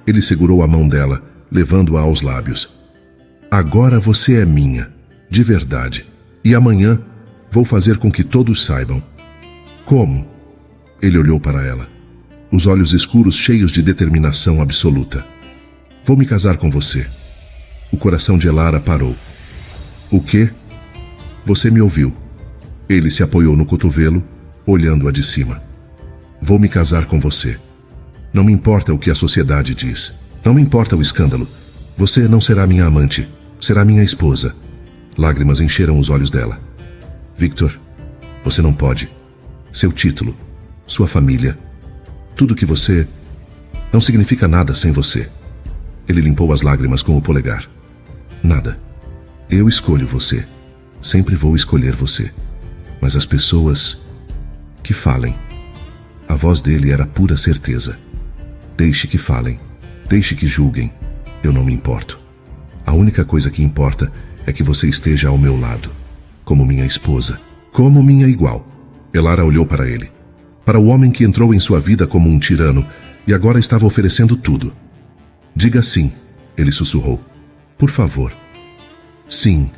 Ele segurou a mão dela, levando-a aos lábios. Agora você é minha, de verdade. E amanhã vou fazer com que todos saibam. Como? Ele olhou para ela, os olhos escuros cheios de determinação absoluta. Vou me casar com você. O coração de Elara parou. O quê? Você me ouviu. Ele se apoiou no cotovelo, olhando-a de cima. Vou me casar com você. Não me importa o que a sociedade diz. Não me importa o escândalo. Você não será minha amante. Será minha esposa. Lágrimas encheram os olhos dela. Victor, você não pode. Seu título, sua família, tudo que você... não significa nada sem você. Ele limpou as lágrimas com o polegar. Nada. Eu escolho você. Sempre vou escolher você. Mas as pessoas... que falem. A voz dele era pura certeza. Deixe que falem. Deixe que julguem. Eu não me importo. A única coisa que importa é que você esteja ao meu lado, como minha esposa, como minha igual. Elara olhou para ele, para o homem que entrou em sua vida como um tirano e agora estava oferecendo tudo. Diga sim, ele sussurrou. Por favor. Sim.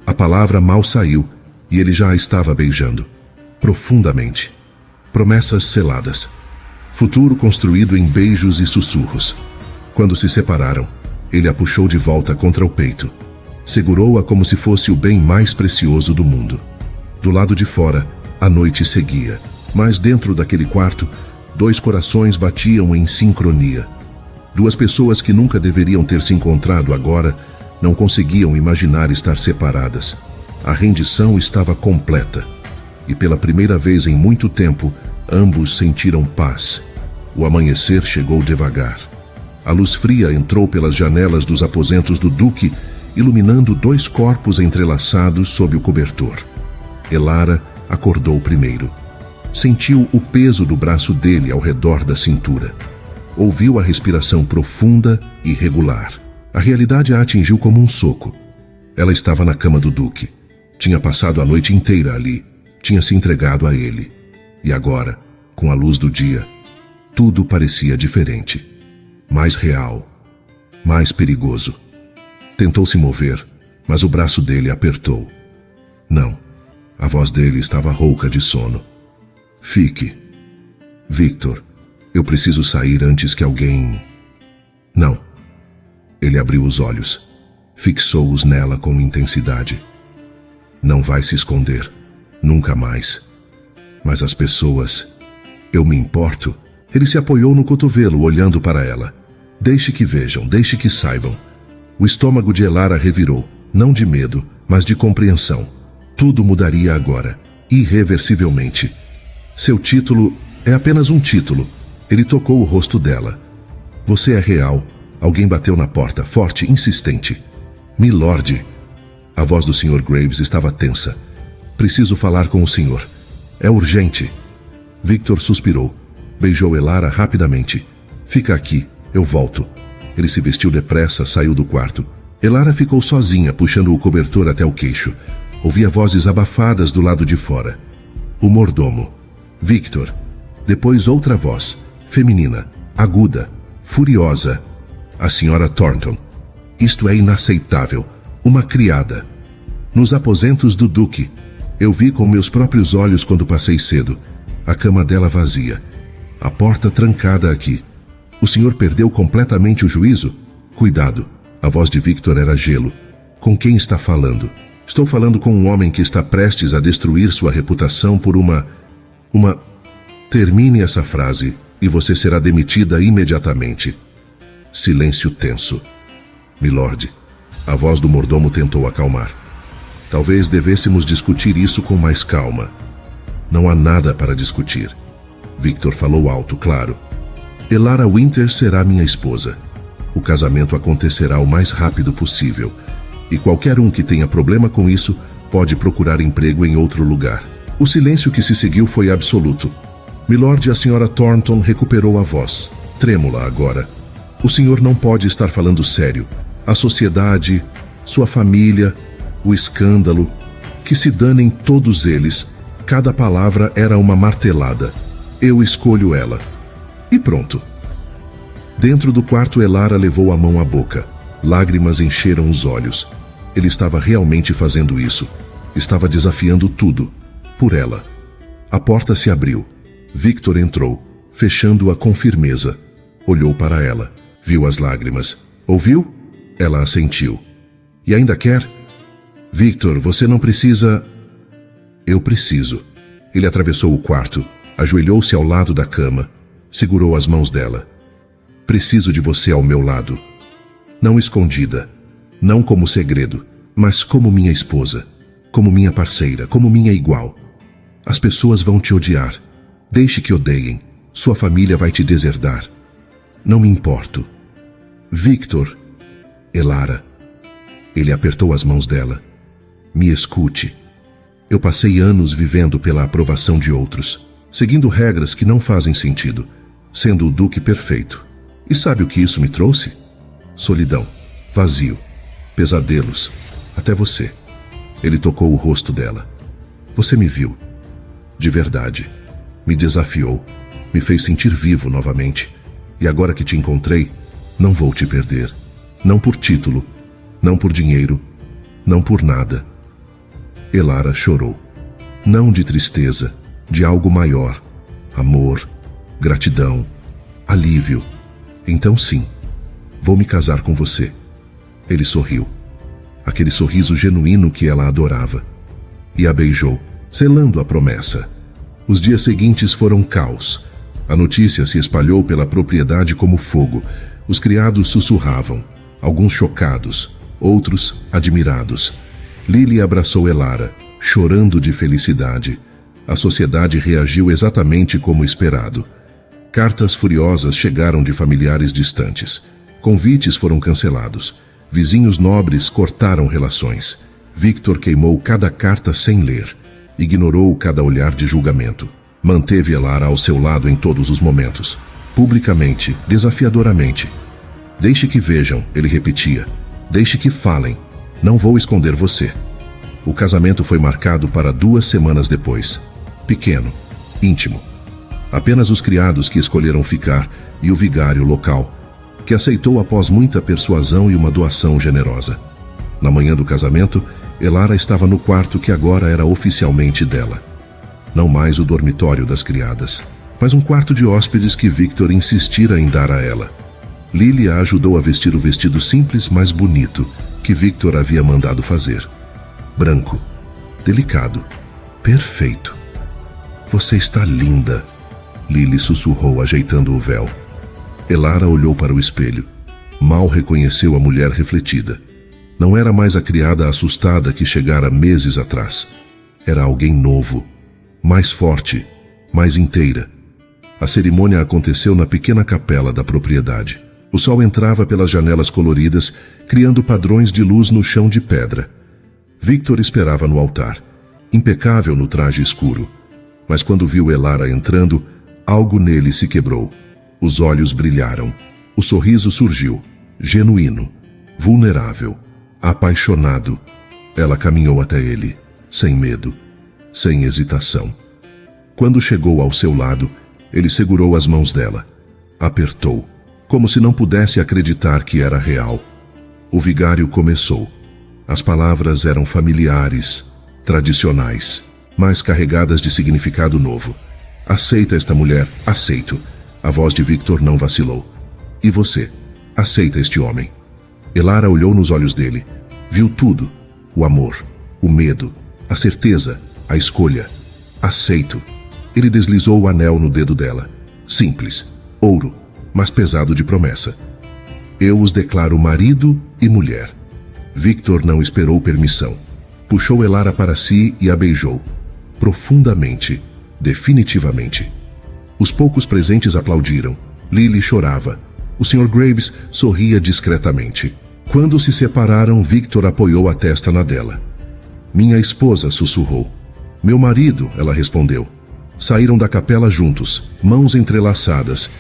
A palavra mal saiu e ele já a estava beijando. Profundamente. Promessas seladas. Futuro construído em beijos e sussurros. Quando se separaram, ele a puxou de volta contra o peito. Segurou-a como se fosse o bem mais precioso do mundo. Do lado de fora, a noite seguia. Mas dentro daquele quarto, 2 corações batiam em sincronia. 2 pessoas que nunca deveriam ter se encontrado agora não conseguiam imaginar estar separadas. A rendição estava completa. E pela primeira vez em muito tempo, ambos sentiram paz. O amanhecer chegou devagar. A luz fria entrou pelas janelas dos aposentos do Duque, iluminando 2 corpos entrelaçados sob o cobertor. Elara acordou primeiro. Sentiu o peso do braço dele ao redor da cintura. Ouviu a respiração profunda e regular. A realidade a atingiu como um soco. Ela estava na cama do Duque. Tinha passado a noite inteira ali. Tinha se entregado a ele. E agora, com a luz do dia, tudo parecia diferente. Mais real. Mais perigoso. Tentou se mover, mas o braço dele apertou. Não. A voz dele estava rouca de sono. Fique. Victor, eu preciso sair antes que alguém... Não. Ele abriu os olhos. Fixou-os nela com intensidade. Não vai se esconder. Nunca mais. Mas as pessoas... Eu me importo. Ele se apoiou no cotovelo, olhando para ela. Deixe que vejam, deixe que saibam. O estômago de Elara revirou, não de medo, mas de compreensão. Tudo mudaria agora, irreversivelmente. Seu título é apenas um título. Ele tocou o rosto dela. Você é real. Alguém bateu na porta, forte, insistente. Milord. A voz do Sr. Graves estava tensa. Preciso falar com o senhor. É urgente. Victor suspirou. Beijou Elara rapidamente. Fica aqui, eu volto. Ele se vestiu depressa, saiu do quarto. Elara ficou sozinha, puxando o cobertor até o queixo. Ouvia vozes abafadas do lado de fora. O mordomo. Victor. Depois outra voz, feminina, aguda, furiosa. A senhora Thornton. Isto é inaceitável. Uma criada. Nos aposentos do Duque. Eu vi com meus próprios olhos quando passei cedo. A cama dela vazia. A porta trancada aqui. O senhor perdeu completamente o juízo? Cuidado. A voz de Victor era gelo. Com quem está falando? Estou falando com um homem que está prestes a destruir sua reputação por uma... Termine essa frase e você será demitida imediatamente. Silêncio tenso. Milord, a voz do mordomo tentou acalmar. Talvez devêssemos discutir isso com mais calma. Não há nada para discutir. Victor falou alto, claro. Elara Winter será minha esposa. O casamento acontecerá o mais rápido possível. E qualquer um que tenha problema com isso pode procurar emprego em outro lugar. O silêncio que se seguiu foi absoluto. Milord, a senhora Thornton recuperou a voz, trêmula agora. O senhor não pode estar falando sério. A sociedade, sua família, o escândalo, que se danem todos eles. Cada palavra era uma martelada. Eu escolho ela. E pronto. Dentro do quarto, Elara levou a mão à boca. Lágrimas encheram os olhos. Ele estava realmente fazendo isso. Estava desafiando tudo. Por ela. A porta se abriu. Victor entrou, fechando-a com firmeza. Olhou para ela. Viu as lágrimas. Ouviu? Ela assentiu. E ainda quer? Victor, você não precisa... Eu preciso. Ele atravessou o quarto, ajoelhou-se ao lado da cama, segurou as mãos dela. Preciso de você ao meu lado. Não escondida, não como segredo, mas como minha esposa, como minha parceira, como minha igual. As pessoas vão te odiar. Deixe que odeiem. Sua família vai te deserdar. Não me importo. Victor. Elara. Ele apertou as mãos dela. Me escute. Eu passei anos vivendo pela aprovação de outros, seguindo regras que não fazem sentido, sendo o Duque perfeito. E sabe o que isso me trouxe? Solidão. Vazio. Pesadelos. Até você. Ele tocou o rosto dela. Você me viu. De verdade. Me desafiou. Me fez sentir vivo novamente. E agora que te encontrei, não vou te perder. Não por título. Não por dinheiro. Não por nada. Elara chorou. Não de tristeza, de algo maior. Amor, gratidão, alívio. Então sim, vou me casar com você. Ele sorriu. Aquele sorriso genuíno que ela adorava. E a beijou, selando a promessa. Os dias seguintes foram caos. A notícia se espalhou pela propriedade como fogo. Os criados sussurravam, alguns chocados, outros admirados. Lily abraçou Elara, chorando de felicidade. A sociedade reagiu exatamente como esperado. Cartas furiosas chegaram de familiares distantes. Convites foram cancelados. Vizinhos nobres cortaram relações. Victor queimou cada carta sem ler. Ignorou cada olhar de julgamento. Manteve Elara ao seu lado em todos os momentos. Publicamente, desafiadoramente. Deixe que vejam, ele repetia. Deixe que falem. Não vou esconder você. O casamento foi marcado para 2 semanas depois. Pequeno, íntimo. Apenas os criados que escolheram ficar e o vigário local, que aceitou após muita persuasão e uma doação generosa. Na manhã do casamento, Elara estava no quarto que agora era oficialmente dela. Não mais o dormitório das criadas, mas um quarto de hóspedes que Victor insistira em dar a ela. Lily a ajudou a vestir o vestido simples, mas bonito, que Victor havia mandado fazer. Branco, delicado, perfeito. Você está linda, Lily sussurrou, ajeitando o véu. Elara olhou para o espelho. Mal reconheceu a mulher refletida. Não era mais a criada assustada que chegara meses atrás. Era alguém novo, mais forte, mais inteira. A cerimônia aconteceu na pequena capela da propriedade. O sol entrava pelas janelas coloridas, criando padrões de luz no chão de pedra. Victor esperava no altar, impecável no traje escuro. Mas quando viu Elara entrando, algo nele se quebrou. Os olhos brilharam. O sorriso surgiu, genuíno, vulnerável, apaixonado. Ela caminhou até ele, sem medo, sem hesitação. Quando chegou ao seu lado, ele segurou as mãos dela. Apertou, como se não pudesse acreditar que era real. O vigário começou. As palavras eram familiares, tradicionais, mas carregadas de significado novo. Aceita esta mulher? Aceito. A voz de Victor não vacilou. E você? Aceita este homem? Elara olhou nos olhos dele. Viu tudo. O amor, o medo, a certeza, a escolha. Aceito. Ele deslizou o anel no dedo dela. Simples, ouro, mas pesado de promessa. Eu os declaro marido e mulher. Victor não esperou permissão. Puxou Elara para si e a beijou. Profundamente, definitivamente. Os poucos presentes aplaudiram. Lily chorava. O Sr. Graves sorria discretamente. Quando se separaram, Victor apoiou a testa na dela. Minha esposa, sussurrou. Meu marido, ela respondeu. Saíram da capela juntos, mãos entrelaçadas.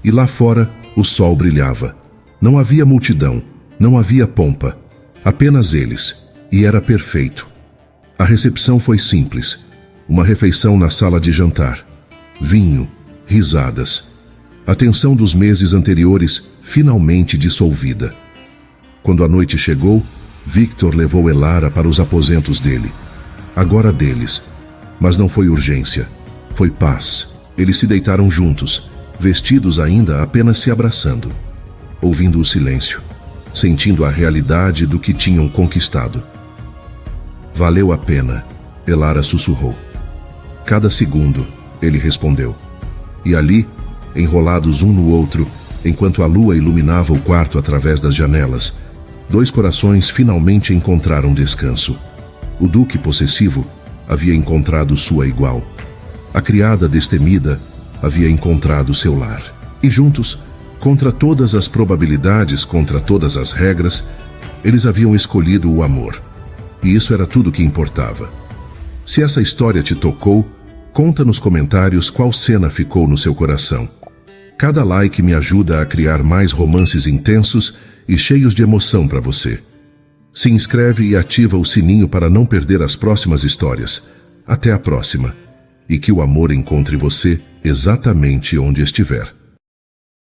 E lá fora, o sol brilhava. Não havia multidão, não havia pompa. Apenas eles. E era perfeito. A recepção foi simples. Uma refeição na sala de jantar. Vinho, risadas. A tensão dos meses anteriores finalmente dissolvida. Quando a noite chegou, Victor levou Elara para os aposentos dele. Agora deles. Mas não foi urgência. Foi paz. Eles se deitaram juntos, vestidos ainda apenas se abraçando. Ouvindo o silêncio. Sentindo a realidade do que tinham conquistado. Valeu a pena, Elara sussurrou. Cada segundo, ele respondeu. E ali, enrolados um no outro, enquanto a lua iluminava o quarto através das janelas, 2 corações finalmente encontraram descanso. O duque possessivo havia encontrado sua igual. A criada destemida havia encontrado seu lar. E juntos, contra todas as probabilidades, contra todas as regras, eles haviam escolhido o amor. E isso era tudo que importava. Se essa história te tocou, conta nos comentários qual cena ficou no seu coração. Cada like me ajuda a criar mais romances intensos e cheios de emoção para você. Se inscreve e ativa o sininho para não perder as próximas histórias. Até a próxima. E que o amor encontre você exatamente onde estiver.